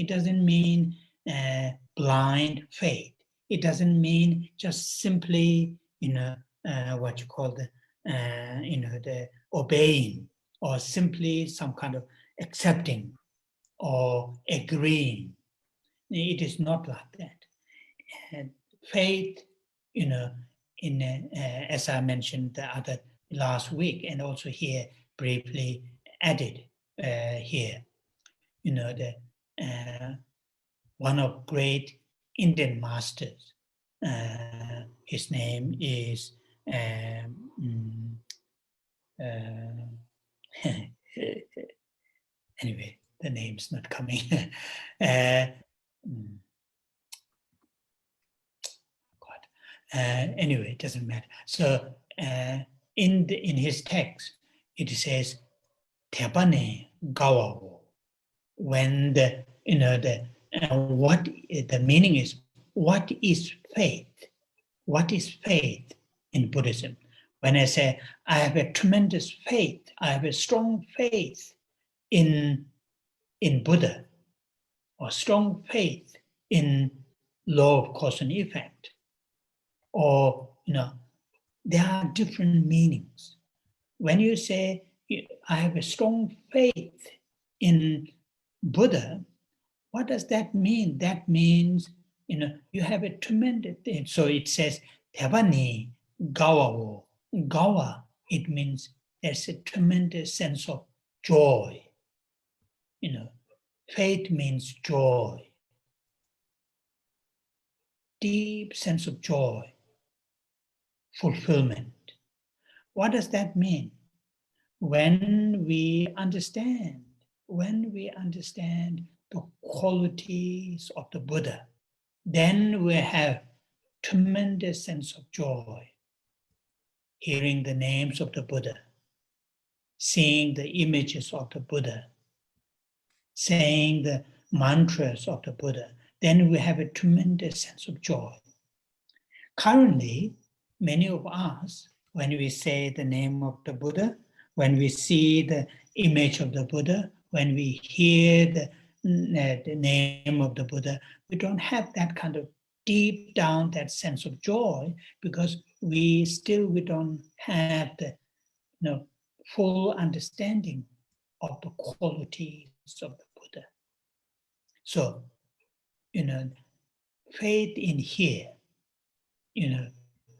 blind faith. It doesn't mean just simply what you call the obeying, or simply some kind of accepting or agreeing. It is not like that. And faith, in as I mentioned last week, and also here briefly added here, one of great Indian masters, his name is anyway, the name's not coming. Anyway, it doesn't matter. So in his text, it says "Tepane gawawo." When what the meaning is, what is faith? What is faith in Buddhism? When I say I have a tremendous faith, I have a strong faith in Buddha, or strong faith in law of cause and effect, or there are different meanings. When you say I have a strong faith in Buddha, what does that mean? That means you have a tremendous thing. So it says Tevani gawawo. Gawa, it means there's a tremendous sense of joy. Faith means joy. Deep sense of joy, fulfillment. What does that mean? When we understand the qualities of the Buddha, then we have tremendous sense of joy. Hearing the names of the Buddha, seeing the images of the Buddha, saying the mantras of the Buddha, then we have a tremendous sense of joy. Currently, many of us, when we say the name of the Buddha, when we see the image of the Buddha, when we hear the name of the Buddha, we don't have that kind of deep down that sense of joy, because we don't have the full understanding of the qualities of the Buddha. So, faith in here,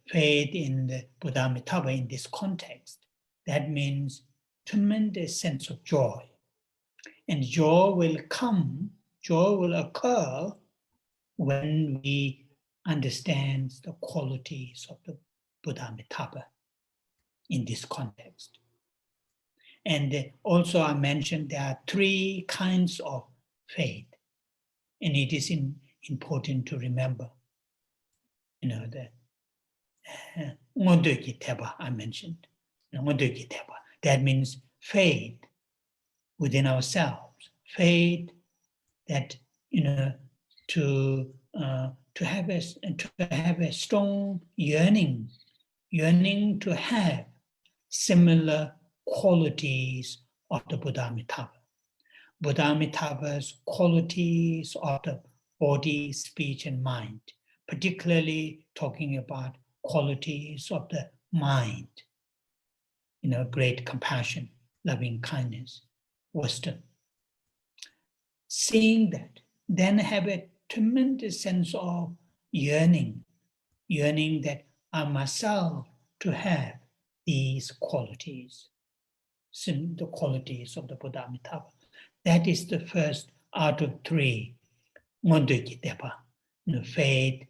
faith in the Buddha Amitabha in this context, that means tremendous sense of joy. And joy will occur when we understand the qualities of the Buddha Amitabha in this context. And also I mentioned there are three kinds of faith, and it is important to remember. The Ngondoki Teba I mentioned. Ngondoki Teba. That means faith within ourselves. Faith that to have a strong yearning to have similar qualities of the Buddha Amitabha. Buddha Amitabha's qualities of the body, speech, and mind, particularly talking about qualities of the mind, great compassion, loving kindness, wisdom. Seeing that, then have a tremendous sense of yearning that I myself to have these qualities, the qualities of the Buddha Amitabha. That is the first out of three, Ngondoki Tepa, faith,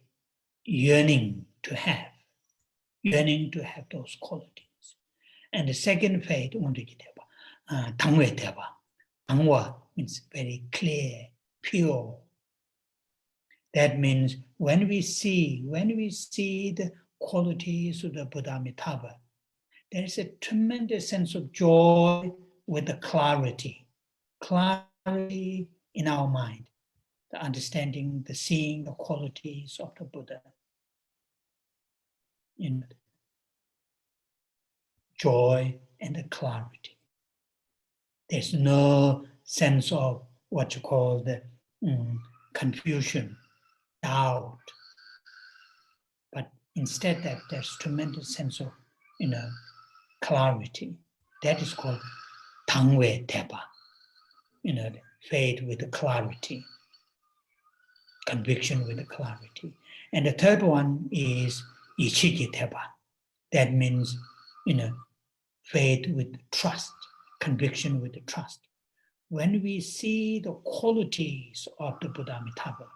yearning to have those qualities. And the second faith, Ngondoki Tepa, Tangwe Tepa. Tangwa means very clear, pure. That means when we see the qualities of the Buddha Amitabha, there is a tremendous sense of joy with the clarity in our mind, the understanding, the seeing the qualities of the Buddha. Joy and the clarity. There's no sense of what you call the confusion, doubt, but instead that there's tremendous sense of clarity. That is called Tangwe Tepa, faith with the clarity, conviction with the clarity. And the third one is ichikitepa. That means, faith with trust, conviction with trust. When we see the qualities of the Buddha-Amitabha,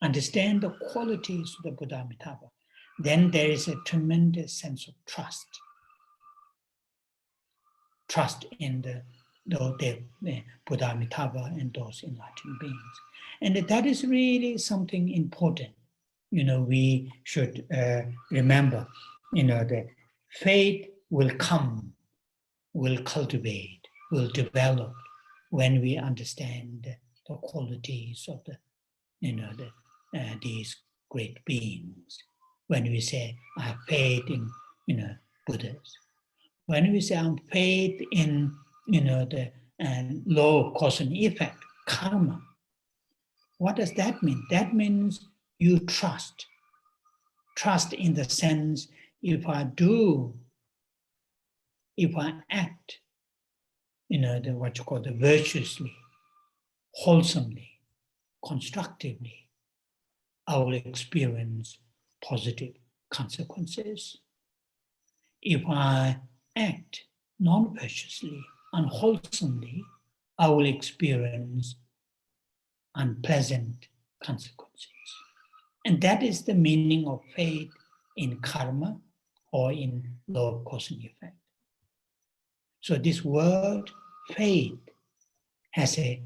understand the qualities of the Buddha-Amitabha, then there is a tremendous sense of trust. Trust in the Buddha-Amitabha and those enlightened beings. And that is really something important. We should remember, that faith will come, will cultivate, will develop when we understand the qualities of these great beings. When we say, I have faith in, Buddhas. When we say, I have faith in, the law of cause and effect, karma. What does that mean? That means you trust. Trust in the sense, if I act, what you call the virtuously, wholesomely, constructively, I will experience positive consequences. If I act non-virtuously, unwholesomely, I will experience unpleasant consequences. And that is the meaning of faith in karma or in law of cause and effect. So this word faith has a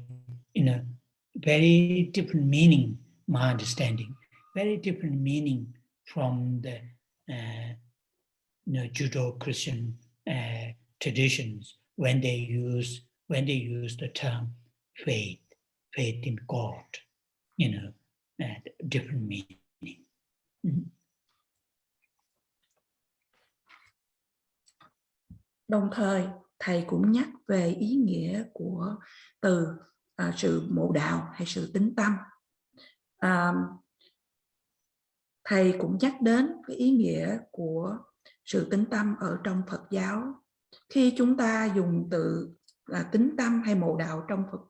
very different meaning, my understanding, very different meaning from the Judeo-Christian traditions when they use the term faith in God, different meaning. Đồng thời, thầy cũng nhắc về ý nghĩa của từ sự mộ đạo hay sự tín tâm. Thầy cũng nhắc đến cái ý nghĩa của sự tín tâm ở trong Phật giáo. Khi chúng ta dùng từ tín tâm hay mộ đạo trong Phật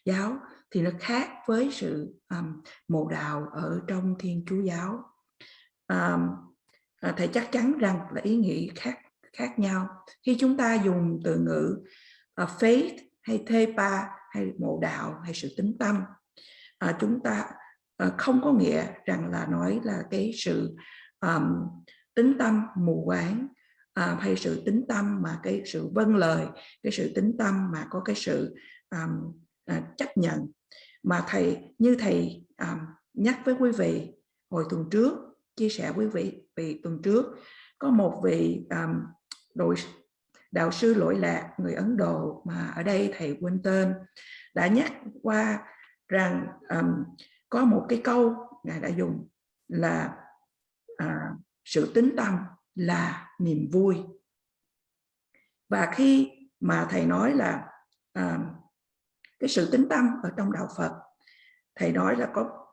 giáo thì nó khác với sự mộ đạo ở trong Thiên Chúa giáo. Thầy chắc chắn rằng là ý nghĩa khác nhau. Khi chúng ta dùng từ ngữ faith hay thepa hay mộ đạo hay sự tín tâm, chúng ta không có nghĩa rằng là nói là cái sự tín tâm mù quáng hay sự tín tâm mà cái sự vâng lời, cái sự tín tâm mà có cái sự chấp nhận. Mà thầy nhắc với quý vị hồi tuần trước, chia sẻ với quý vị tuần trước, có một vị đạo sư lỗi lạc người Ấn Độ mà ở đây thầy quên tên đã nhắc qua rằng có một cái câu ngài đã dùng là sự tín tâm là niềm vui. Và khi mà thầy nói là cái sự tín tâm ở trong đạo Phật, thầy nói là có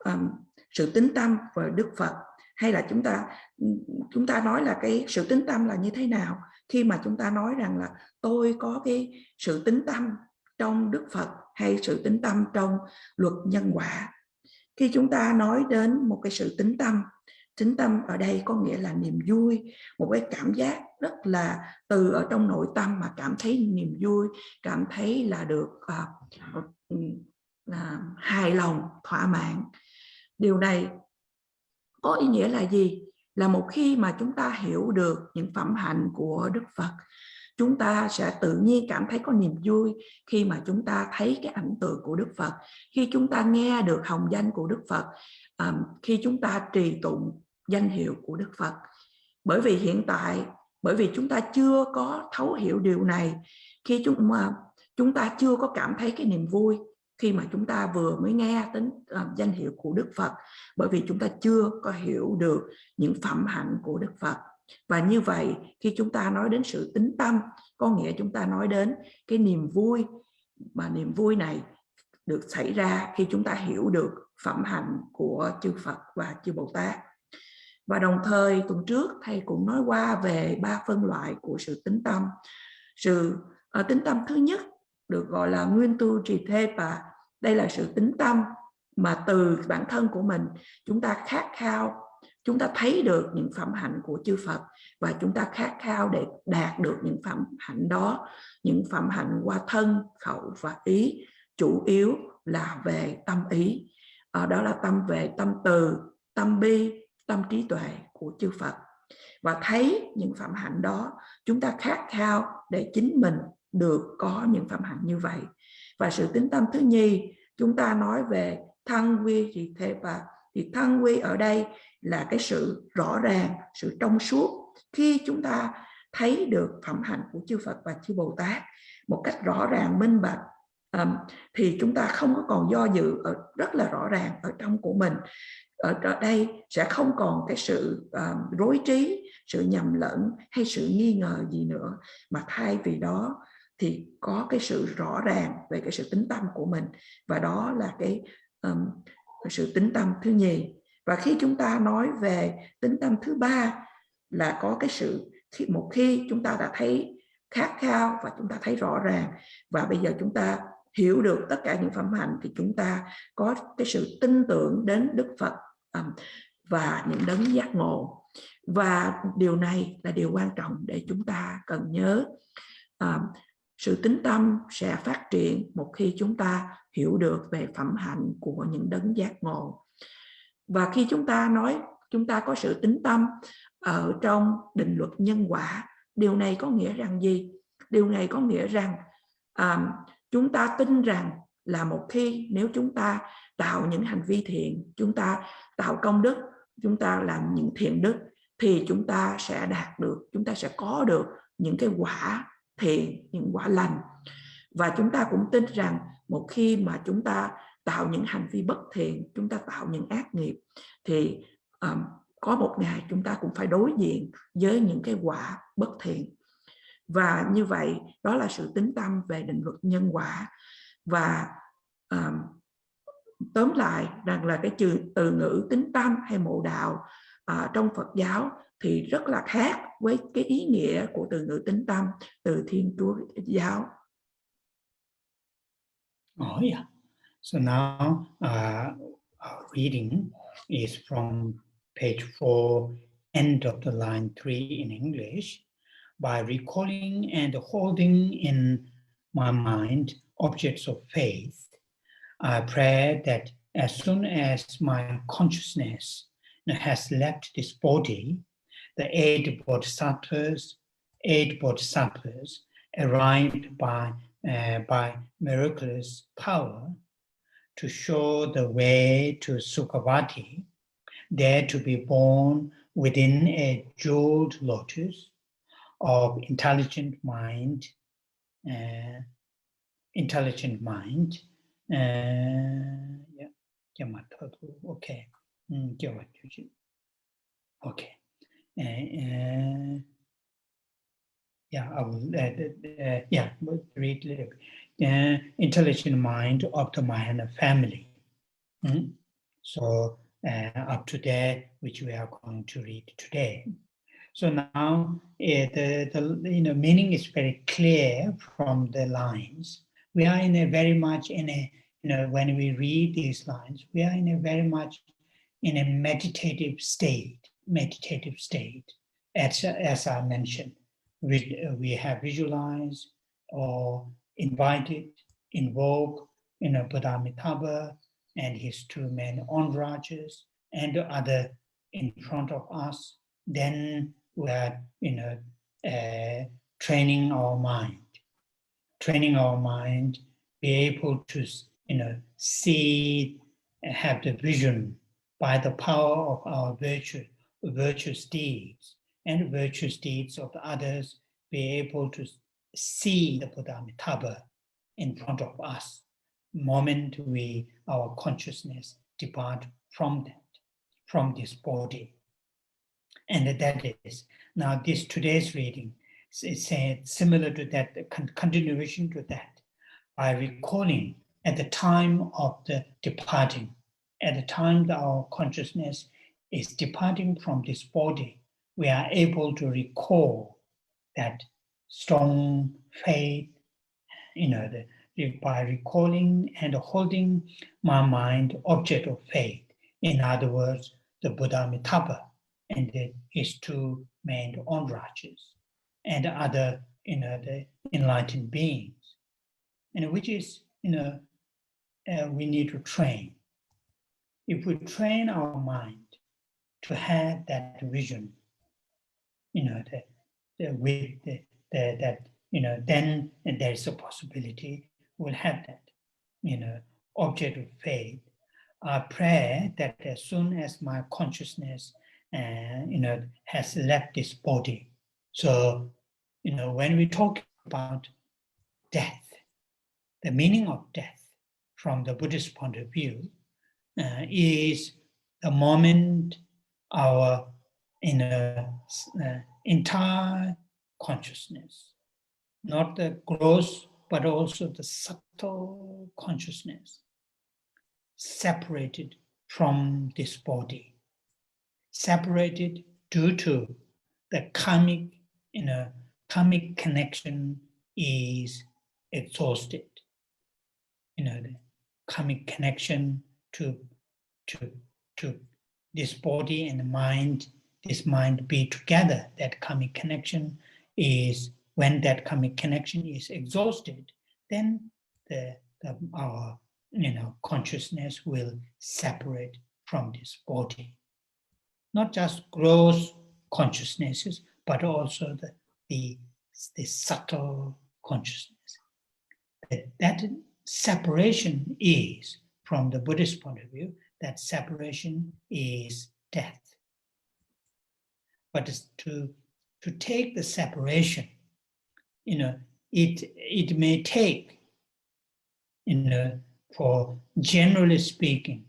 sự tín tâm vào Đức Phật, hay là chúng ta nói là cái sự tín tâm là như thế nào khi mà chúng ta nói rằng là tôi có cái sự tín tâm trong Đức Phật hay sự tín tâm trong luật nhân quả. Khi chúng ta nói đến một cái sự tín tâm ở đây có nghĩa là niềm vui, một cái cảm giác rất là từ ở trong nội tâm mà cảm thấy niềm vui, cảm thấy là được hài lòng, thỏa mãn. Điều này có ý nghĩa là gì? Là một khi mà chúng ta hiểu được những phẩm hạnh của Đức Phật, chúng ta sẽ tự nhiên cảm thấy có niềm vui khi mà chúng ta thấy cái ảnh tượng của Đức Phật, khi chúng ta nghe được hồng danh của Đức Phật, khi chúng ta trì tụng danh hiệu của Đức Phật. Bởi vì hiện tại, bởi vì chúng ta chưa có thấu hiểu điều này, khi chúng ta chưa có cảm thấy cái niềm vui khi mà chúng ta vừa mới nghe đến danh hiệu của Đức Phật, bởi vì chúng ta chưa có hiểu được những phẩm hạnh của Đức Phật. Và như vậy, khi chúng ta nói đến sự tín tâm, có nghĩa chúng ta nói đến cái niềm vui, mà niềm vui này được xảy ra khi chúng ta hiểu được phẩm hạnh của chư Phật và chư Bồ Tát. Và đồng thời tuần trước thầy cũng nói qua về 3 phân loại của sự tín tâm. Sự tín tâm thứ nhất được gọi là nguyên tu trì thê, và đây là sự tín tâm mà từ bản thân của mình chúng ta khát khao, chúng ta thấy được những phẩm hạnh của chư Phật và chúng ta khát khao để đạt được những phẩm hạnh đó, những phẩm hạnh qua thân, khẩu và ý, chủ yếu là về tâm ý. Đó là tâm về tâm từ, tâm bi, tâm trí tuệ của chư Phật. Và thấy những phẩm hạnh đó, chúng ta khát khao để chính mình được có những phẩm hạnh như vậy. Và sự tín tâm thứ nhì, chúng ta nói về thân quy thì thế, và thì thân quy ở đây là cái sự rõ ràng, sự trong suốt. Khi chúng ta thấy được phẩm hạnh của chư Phật và chư Bồ Tát một cách rõ ràng minh bạch, thì chúng ta không có còn do dự, rất là rõ ràng ở trong của mình. Ở đây sẽ không còn cái sự rối trí, sự nhầm lẫn hay sự nghi ngờ gì nữa, mà thay vì đó thì có cái sự rõ ràng về cái sự tín tâm của mình, và đó là cái sự tín tâm thứ nhì. Và khi chúng ta nói về tín tâm thứ ba là có cái sự, một khi chúng ta đã thấy khát khao và chúng ta thấy rõ ràng, và bây giờ chúng ta hiểu được tất cả những phẩm hạnh, thì chúng ta có cái sự tin tưởng đến Đức Phật và những đấng giác ngộ. Và điều này là điều quan trọng để chúng ta cần nhớ. Sự tín tâm sẽ phát triển một khi chúng ta hiểu được về phẩm hạnh của những đấng giác ngộ. Và khi chúng ta nói chúng ta có sự tín tâm ở trong định luật nhân quả, điều này có nghĩa rằng gì? Điều này có nghĩa rằng chúng ta tin rằng là một khi nếu chúng ta tạo những hành vi thiện, chúng ta tạo công đức, chúng ta làm những thiện đức, thì chúng ta sẽ đạt được, chúng ta sẽ có được những cái quả thiện, những quả lành. Và chúng ta cũng tin rằng một khi mà chúng ta tạo những hành vi bất thiện, chúng ta tạo những ác nghiệp, thì có một ngày chúng ta cũng phải đối diện với những cái quả bất thiện. Và như vậy, đó là sự tín tâm về định luật nhân quả. Và tóm lại rằng là cái từ ngữ tín tâm hay mộ đạo trong Phật giáo thì rất là khác với cái ý nghĩa của từ ngữ tín tâm từ Thiên Chúa giáo. Oh yeah. So now our reading is from page 4, end of the line 3 in English. By recalling and holding in my mind objects of faith, I pray that as soon as my consciousness has left this body, the eight bodhisattvas arrived by miraculous power to show the way to Sukhavati, there to be born within a jeweled lotus of intelligent mind. Okay. Okay. I will read a little bit. Intelligent mind of the Mahayana family. So up to there, which we are going to read today. So now the meaning is very clear from the lines. We are very much in a, when we read these lines, we are very much in a meditative state, as I mentioned. We have visualized or invited, invoked, Buddha Amitabha and his two men entourages and the other in front of us. Then we are, training our mind, be able to, see, have the vision by the power of our virtuous deeds and virtuous deeds of the others, be able to see the Buddha Amitabha in front of us, moment our consciousness depart from this body. And that is, now this today's reading is similar to that, continuation to that, by recalling at the time of the departing, at the time that our consciousness is departing from this body, we are able to recall that strong faith, by recalling and holding my mind object of faith. In other words, the Buddha Amitabha and his two main entourages and other, the enlightened beings, and which is, we need to train. If we train our mind to have that vision, then there is a possibility we'll have that, object of faith. I pray that as soon as my consciousness, has left this body. So, when we talk about death, the meaning of death from the Buddhist point of view is the moment our entire consciousness, not the gross, but also the subtle consciousness, separated from this body, separated due to the karmic connection is exhausted. The karmic connection to this body and the mind, this mind be together. That karmic connection is, when that karmic connection is exhausted, then our consciousness will separate from this body. Not just gross consciousnesses, but also the subtle consciousness. That separation is, from the Buddhist point of view, that separation is death. But to take the separation, it may take, for generally speaking,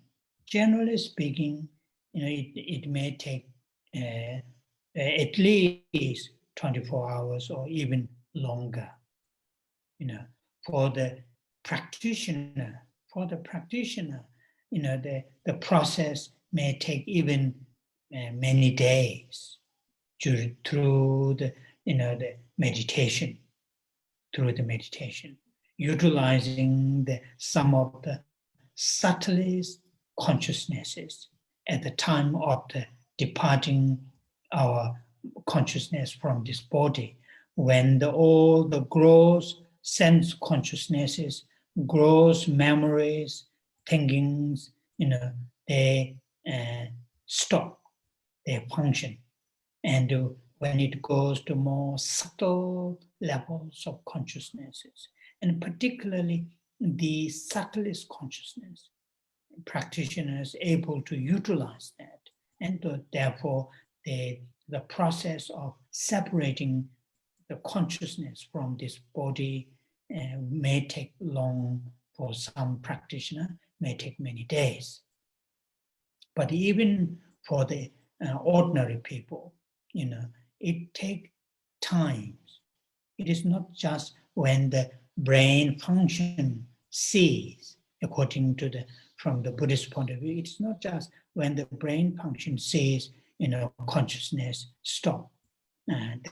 it may take at least 24 hours or even longer. For the practitioner, the process may take even many days through the meditation, utilizing some of the subtlest consciousnesses at the time of the departing our consciousness from this body, when all the gross sense consciousnesses, gross memories, thinkings, they stop their function. And when it goes to more subtle levels of consciousnesses, and particularly the subtlest consciousness, practitioners able to utilize that, and therefore the process of separating the consciousness from this body may take long. For some practitioner, may take many days. But even for the ordinary people, it takes time. It is not just when the brain function ceases, according to from the Buddhist point of view. It's not just when the brain function ceases, consciousness stop.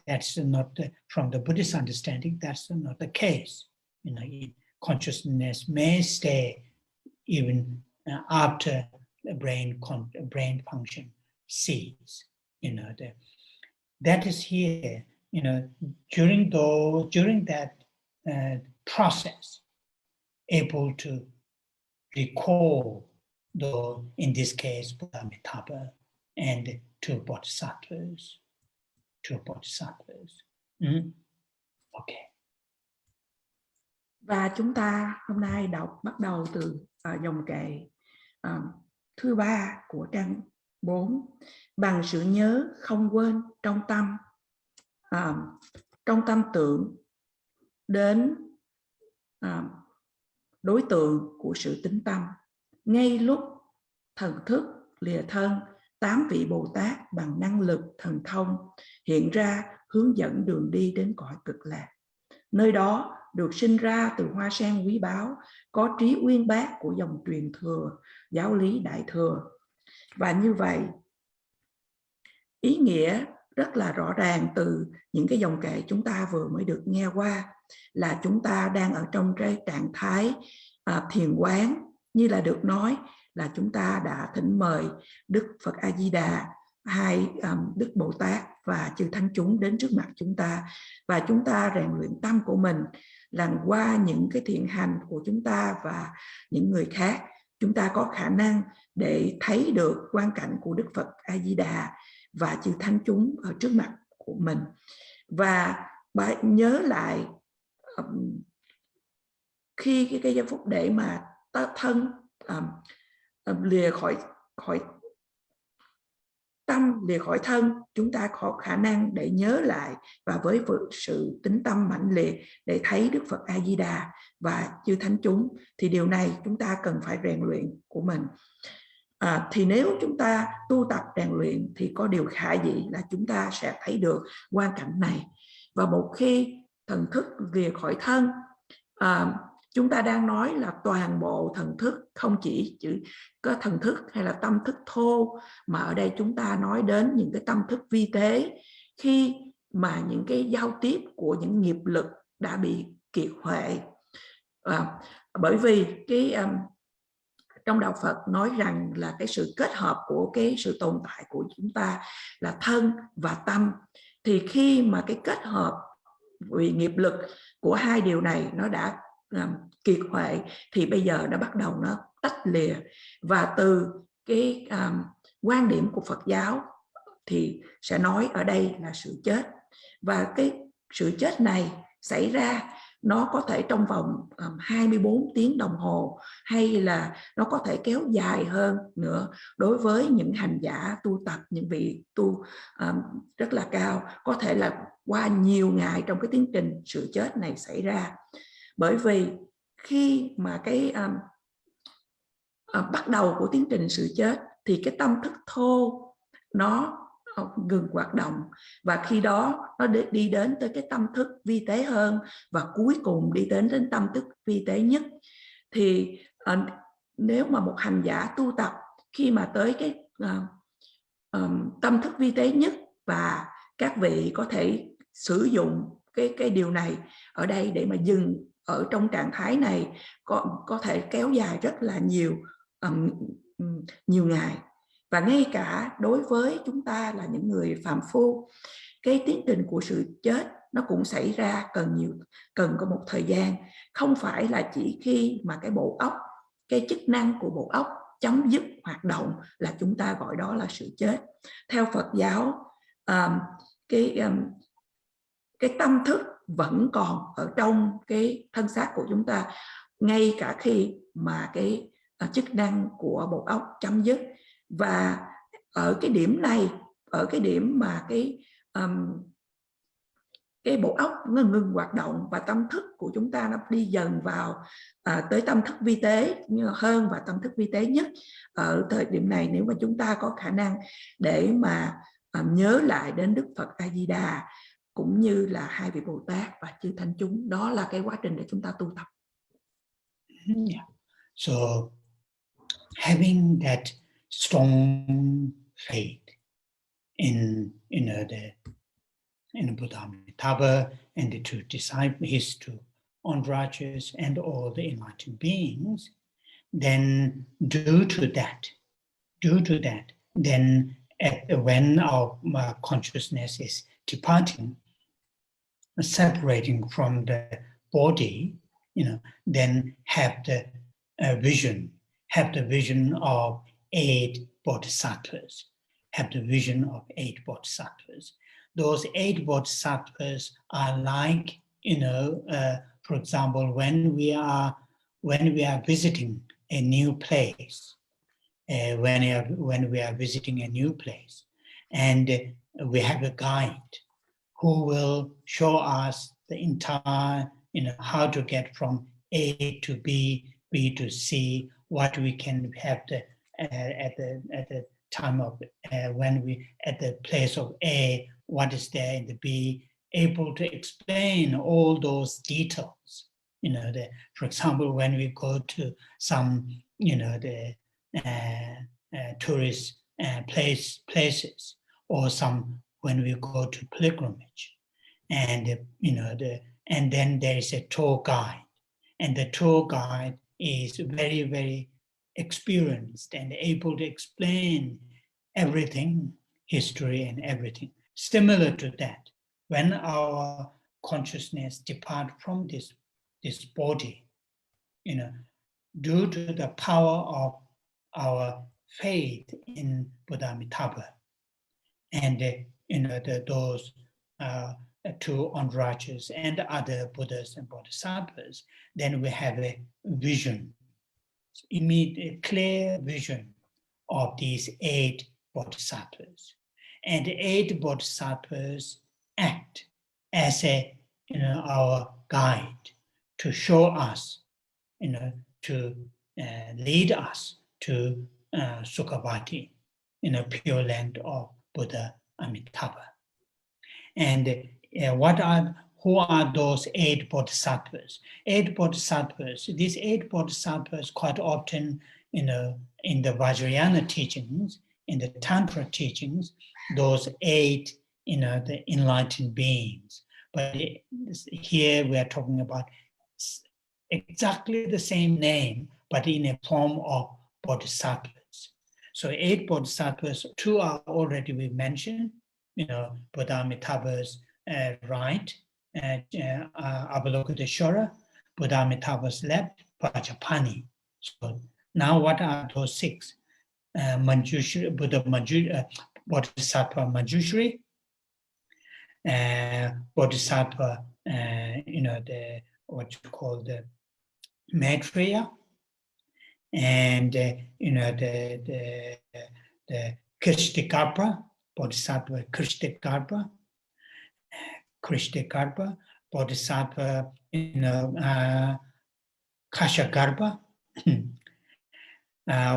That's not from the Buddhist understanding. That's not the case. Consciousness may stay even after the brain function ceases. That is here. During that process, able to recall in this case Buddha Amitabha and two bodhisattvas. Okay. Và chúng ta hôm nay bắt đầu từ dòng kệ thứ 3 của trang 4. Bằng sự nhớ không quên trong tâm tưởng đến đối tượng của sự tín tâm. Ngay lúc thần thức lìa thân, 8 vị Bồ Tát bằng năng lực thần thông hiện ra hướng dẫn đường đi đến cõi cực lạc. Nơi đó được sinh ra từ hoa sen quý báu, có trí uyên bác của dòng truyền thừa giáo lý Đại Thừa. Và như vậy, ý nghĩa rất là rõ ràng từ những cái dòng kệ chúng ta vừa mới được nghe qua, là chúng ta đang ở trong cái trạng thái thiền quán. Như là được nói là chúng ta đã thỉnh mời Đức Phật A Di Đà, hai Đức Bồ Tát và chư thánh chúng đến trước mặt chúng ta, và chúng ta rèn luyện tâm của mình, là qua những cái thiện hành của chúng ta và những người khác, chúng ta có khả năng để thấy được quang cảnh của Đức Phật A Di Đà và chư thánh chúng ở trước mặt của mình. Và nhớ lại khi cái giây phút để mà thân lìa khỏi tâm, lìa khỏi thân, chúng ta có khả năng để nhớ lại và với sự tín tâm mãnh liệt để thấy Đức Phật A Di Đà và chư thánh chúng, thì điều này chúng ta cần phải rèn luyện của mình. Thì nếu chúng ta tu tập rèn luyện thì có điều khả dĩ là chúng ta sẽ thấy được quang cảnh này. Và một khi thần thức lìa khỏi thân, chúng ta đang nói là toàn bộ thần thức, không chỉ có thần thức hay là tâm thức thô, mà ở đây chúng ta nói đến những cái tâm thức vi tế, khi mà những cái giao tiếp của những nghiệp lực đã bị kiệt huệ. Bởi vì trong đạo Phật nói rằng là cái sự kết hợp của cái sự tồn tại của chúng ta là thân và tâm, thì khi mà cái kết hợp vì nghiệp lực của hai điều này nó đã kiệt huệ, thì bây giờ nó bắt đầu nó tách lìa. Và từ cái quan điểm của Phật giáo thì sẽ nói ở đây là sự chết. Và cái sự chết này xảy ra nó có thể trong vòng 24 tiếng đồng hồ, hay là nó có thể kéo dài hơn nữa đối với những hành giả tu tập, những vị tu rất là cao, có thể là qua nhiều ngày trong cái tiến trình sự chết này xảy ra. Bởi vì khi mà cái bắt đầu của tiến trình sự chết thì cái tâm thức thô nó ngừng hoạt động, và khi đó nó đi đến tới cái tâm thức vi tế hơn, và cuối cùng đi đến tâm thức vi tế nhất. Thì nếu mà một hành giả tu tập khi mà tới cái tâm thức vi tế nhất, và các vị có thể sử dụng cái điều này ở đây để mà dừng ở trong trạng thái này, có thể kéo dài rất là nhiều ngày. Và ngay cả đối với chúng ta là những người phàm phu, cái tiến trình của sự chết nó cũng xảy ra cần có một thời gian. Không phải là chỉ khi mà cái bộ óc, cái chức năng của bộ óc chấm dứt hoạt động là chúng ta gọi đó là sự chết. Theo Phật giáo, cái tâm thức vẫn còn ở trong cái thân xác của chúng ta, ngay cả khi mà cái chức năng của bộ óc chấm dứt. Và ở cái điểm này, ở cái điểm mà cái bộ óc nó ngừng hoạt động và tâm thức của chúng ta nó đi dần vào tới tâm thức vi tế hơn và tâm thức vi tế nhất, ở thời điểm này nếu mà chúng ta có khả năng để mà nhớ lại đến Đức Phật A Di Đà cũng như là hai vị Bồ Tát và chư thánh chúng, đó là cái quá trình để chúng ta tu tập. Yeah. So having that strong faith in Buddha Amitabha and the true disciple, his true entourages and all the enlightened beings, then due to that, then when our consciousness is departing, separating from the body, then have the vision of 8 bodhisattvas, Those 8 bodhisattvas are like, for example, when we are visiting a new place, when we are visiting a new place, and we have a guide who will show us the entire, how to get from A to B, B to C, what we can have at the time of when we at the place of A, what is there in the B, able to explain all those details. For example, when we go to some, tourist places, or some when we go to pilgrimage, and and then there is a tour guide, and the tour guide is very, very experienced and able to explain everything, history and everything. Similar to that, when our consciousness depart from this body, due to the power of our faith in Buddha Amitabha and those two entourages and other Buddhas and Bodhisattvas, then we have a vision, immediate, clear vision of these 8 Bodhisattvas. And the 8 Bodhisattvas act as our guide to show us, to lead us to Sukhavati, Pure Land of Buddha Amitabha. And who are those 8 Bodhisattvas? 8 Bodhisattvas, these 8 Bodhisattvas quite often, in the Vajrayana teachings, in the Tantra teachings, those 8, the enlightened beings. But here we are talking about exactly the same name, but in a form of Bodhisattvas. So 8 Bodhisattvas, 2 are already we mentioned, Buddha Amitabha's right, Avalokiteshvara, Buddha Amitabha's left, Vajrapani. So now what are those 6? Manjushri, Bodhisattva Manjushri, Bodhisattva, the what you call the Maitreya, and the Krishtikarpa, Bodhisattva Krishtikarpa, Bodhisattva, Kashyagarbha,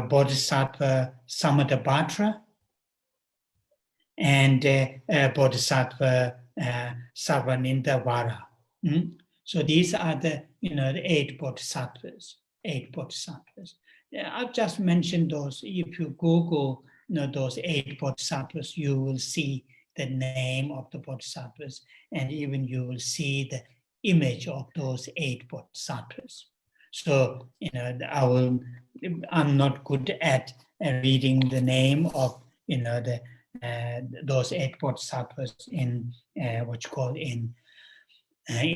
Bodhisattva Samadabhadra, and Bodhisattva Sarvanindavara. So these are the the 8 Bodhisattvas. 8 Bodhisattvas. I've just mentioned those. If you Google those 8 Bodhisattvas, you will see the name of the Bodhisattvas, and even you will see the image of those 8 Bodhisattvas. So I'm not good at reading the name of those 8 Bodhisattvas in what you call in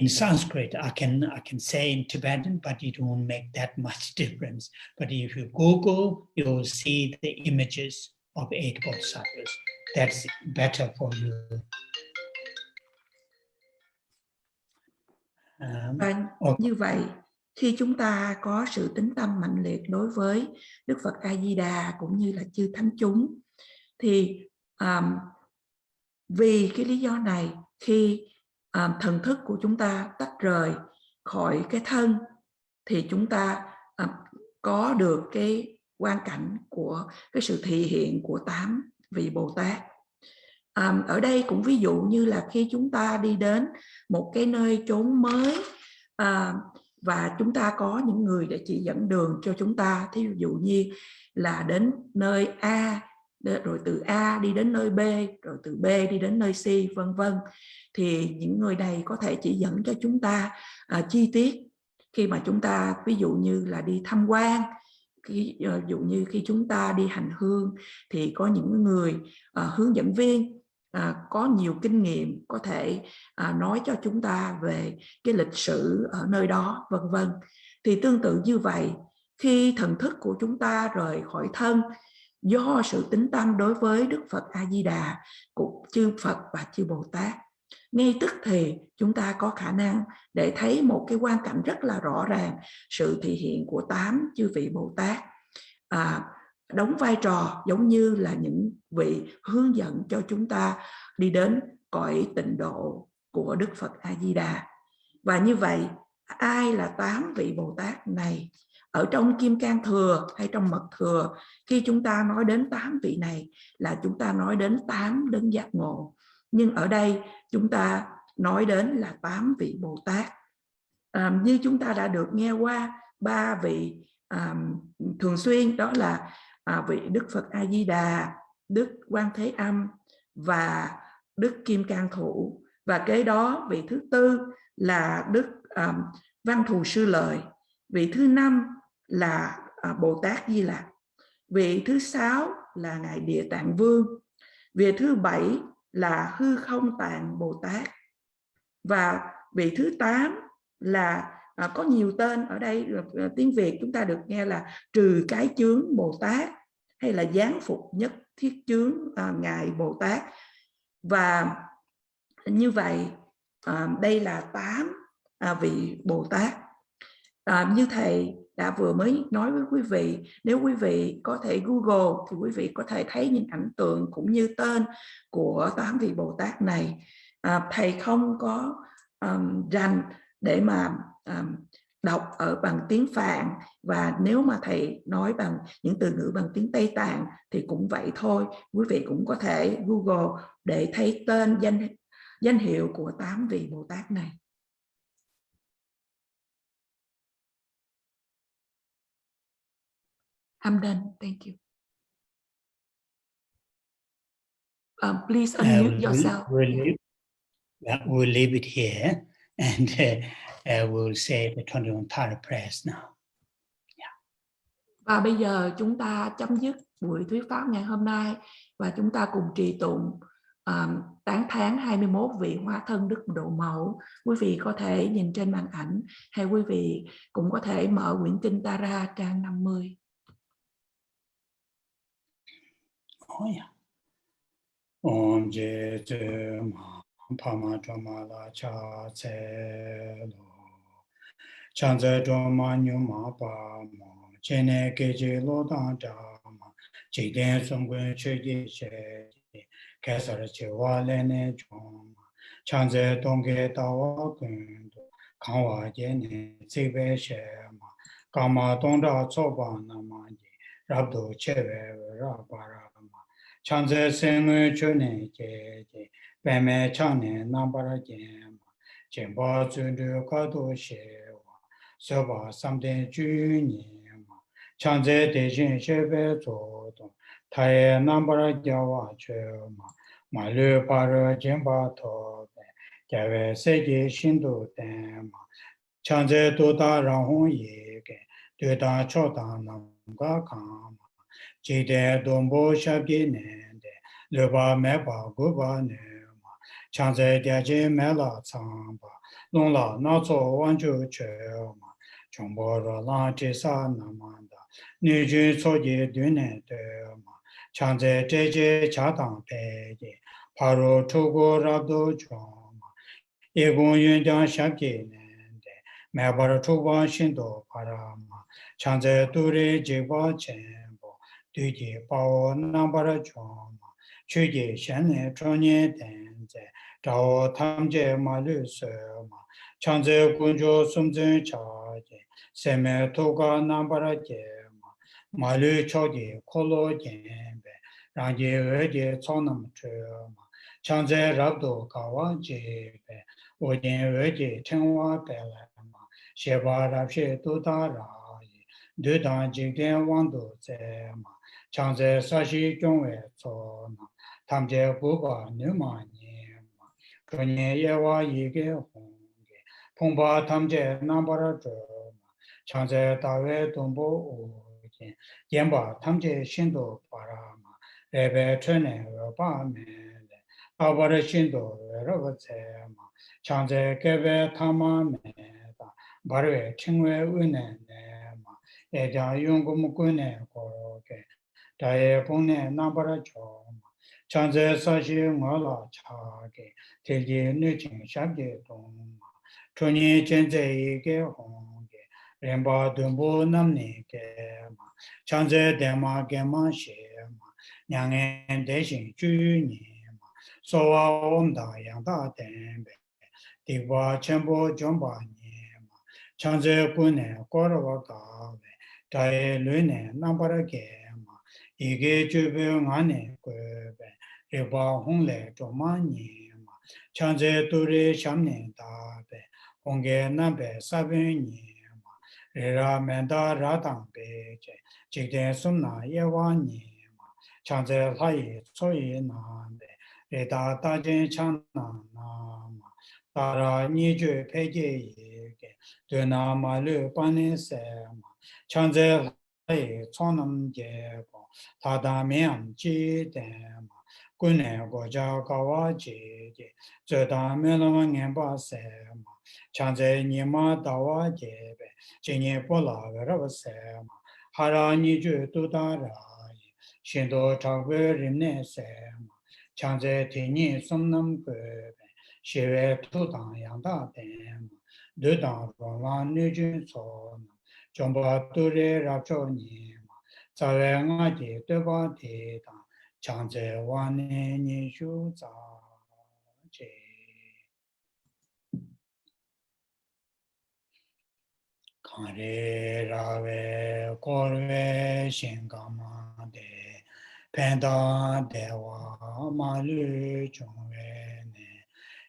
Sanskrit. I can say in Tibetan, but it won't make that much difference. But if you Google, you will see the images of 8 Bodhisattvas. That's better for you. Và như vậy, khi chúng ta có sự tín tâm mạnh liệt đối với Đức Phật A Di Đà cũng như là chư thánh chúng, thì vì cái lý do này, khi thần thức của chúng ta tách rời khỏi cái thân, thì chúng ta có được cái quan cảnh của cái sự thị hiện của 8 vị Bồ Tát. Ở đây cũng ví dụ như là khi chúng ta đi đến một cái nơi chốn mới, và chúng ta có những người để chỉ dẫn đường cho chúng ta, thí dụ như là đến nơi A, rồi từ A đi đến nơi B, rồi từ B đi đến nơi C, vân vân, thì những người này có thể chỉ dẫn cho chúng ta chi tiết khi mà chúng ta ví dụ như là đi tham quan. Ví dụ như khi chúng ta đi hành hương thì có những người hướng dẫn viên có nhiều kinh nghiệm có thể nói cho chúng ta về cái lịch sử ở nơi đó, vân vân. Thì tương tự như vậy, khi thần thức của chúng ta rời khỏi thân, do sự tín tâm đối với Đức Phật A Di Đà, của chư Phật và chư Bồ Tát, ngay tức thì chúng ta có khả năng để thấy một cái quan cảnh rất là rõ ràng, sự thị hiện của 8 chư vị Bồ Tát đóng vai trò giống như là những vị hướng dẫn cho chúng ta đi đến cõi tịnh độ của Đức Phật A Di Đà. Và như vậy, ai là 8 vị Bồ Tát này? Ở trong Kim Cang Thừa hay trong Mật Thừa, khi chúng ta nói đến 8 vị này là chúng ta nói đến 8 đấng giác ngộ. Nhưng ở đây chúng ta nói đến là 8 vị Bồ Tát. Như chúng ta đã được nghe qua 3 vị thường xuyên, đó là vị Đức Phật A Di Đà, Đức Quan Thế Âm và Đức Kim Cang Thủ, và kế đó vị thứ tư là Đức Văn Thù Sư Lợi, vị thứ năm là Bồ Tát Di Lặc, vị thứ sáu là ngài Địa Tạng Vương, vị thứ bảy là Hư Không Tạng Bồ Tát, và vị thứ 8 là có nhiều tên ở đây, tiếng Việt chúng ta được nghe là Trừ Cái Chướng Bồ Tát, hay là Giáng Phục Nhất Thiết Chướng ngài Bồ Tát. Và như vậy đây là 8 vị Bồ Tát. Như thầy đã vừa mới nói với quý vị, nếu quý vị có thể Google thì quý vị có thể thấy những ảnh tượng cũng như tên của 8 vị Bồ Tát này. Thầy không có rành để mà đọc ở bằng tiếng Phạn, và nếu mà thầy nói bằng những từ ngữ bằng tiếng Tây Tạng thì cũng vậy thôi. Quý vị cũng có thể Google để thấy tên danh hiệu của 8 vị Bồ Tát này. I'm done. Thank you. Please unmute yourself. We'll leave it here, and we'll say the 21 Tara prayers now. Và bây giờ chúng ta chấm dứt buổi thuyết pháp ngày hôm nay, và chúng ta cùng trì tụng tán thán 21 vị hóa thân Đức Độ Mẫu. Quý vị có thể nhìn trên màn ảnh, hay quý vị cũng có thể mở quyển kinh Tara trang 50. Om je je ma pa ma cho ma la cha che lo chan ze cho ma nyu ma pa mo che ne ke je lo da cha ma chỉ đen song quân chơi gì chơi cái sao chơi hoa lên nè chong chan ze dong ke tao quân khang hoa je ne chỉ về chơi mà kama dong ra cho ba na ma ji rab do che về ra ba ra ma chanze sengwe chone che che peme chane nambara je ma chenpa zundu kato she wa soba samden ju ni ma chanze dejin shebe zo don taye nambara jawa che ma ma lu para jenpa to be jawe seje shindu ten ma chanze doda rahon ye ge doda choda namga kama jide dombo shabye ne de leba meba goba ne ma chanze diaje mela tsamba longla nazo wanju che ma chombo ro la te sa namanda niju soje dune de ma chanze teje chatang peje paro chogo rabdo choma egon yunjang shabye ne de meba chogo shindo para ma chanze dure jeba chen Duji Pao Nambara Choma, Chuji Shane Chonye Tenze, Tao Tamje Malu Sema, Chanze Kunjo Sumzen Chaje, Seme Toga Nambara Jema, Malu Choji Kolo Jembe, Rangi Eje Tsonam Chema, Chanze Rabdo Kawa Jebe, Ojen Eje Tenwa Pelema, Sheba Rapshe Tutara, Dudan Jigden Wando Zema, Chanze Sashi Jongwe Tsona, Tamje Buba Numa Nyema, Chonye Yewa Yige Honge, Pongpa Tamje Nambara Zoma, Chanze Dawe Dombo Ojen, Yenba Tamje Shindo Parama, Rebe Chone Roba Mele, Abara Shindo Roba Zema, Chanze Kebe Tama Meda, Barwe Chingwe Une Nema, Eja Yungu Mukune Koroke, Daye Pune Nambara Choma, Chanze Sashi Ngola Chage, Teji Nuchin Shabje Doma, Chonyi Chenze Ige Honge, Remba Dumbo Namni Gema, Chanze Dema Gema Shema, Nyangen Deshin Junima, Sowa Onda Yangda Dembe, Diwa Chenpo Jomba Nyema, Chanze Pune Korwa Gawe, Daye Lune Nambara Gema, Ige Jube Ngane Gwebe, Riba Hongle Joma Nyema, Chanze Dure Shamne Dabe, Honge Nambe Sabe Nyema, Rira Menda Radang Beje, Jigden Sumna Yewa Nyema, Chanze Laye Soye Nambe, Rita Tajin Chana Nama Tara Niju Peji Yeke Duna Malu Pani Sema Chanze Hai Chonam Jebo Tada Miam Ji Dema Gune Goja Kawa Ji Zeta Melama Ngemba Sema Chanze Nima Dawa Jebe Jinye Pola Verava Sema Hara Niju Tudara Shindo Chakwe Rimne Sema Chanze Tini Somnam Kwe Shive Tudang Yangda Dema Dudang Roma Nujun So Jomba Ture Rapcho Nima Zawe Ngati Deba Tita Chanze Wane Nishu Za Je Kare Rave Korve Shingama De Penda Dewa Malu Chungwe Ne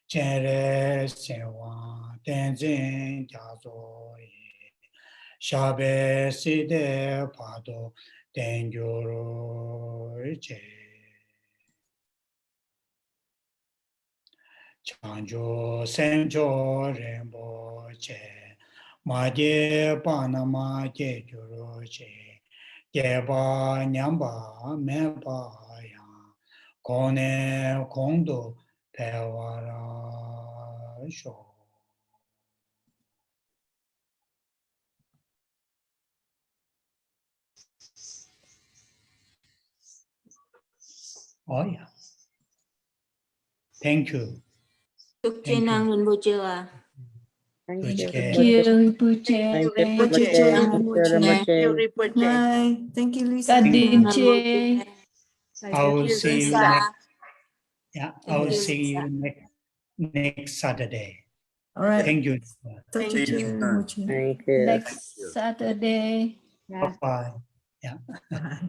Chere Sewa Tenzin Jazo Ye Shabe Side Pado Tengyoro Che Chanjo Senjo Rembo Che Maje Panama Che Juro Che Jeba Nyamba Meba Ya Kone Kondo Pewara Sho Oh yeah. Thank you. Chúc Thank Tri Năng you. Rinpoche à. Thank Which you. can- Thank you, Rinpoche. Thank you, Rinpoche. Rinpoche. Hi, thank you, Lisa. Kadinche. I will see you Lisa. next. Yeah, I Thank will you, see Lisa. you next Saturday. All right. Thank you. Thank you, Rinpoche. Thank you. Next Saturday. Bye bye. Yeah. Bye.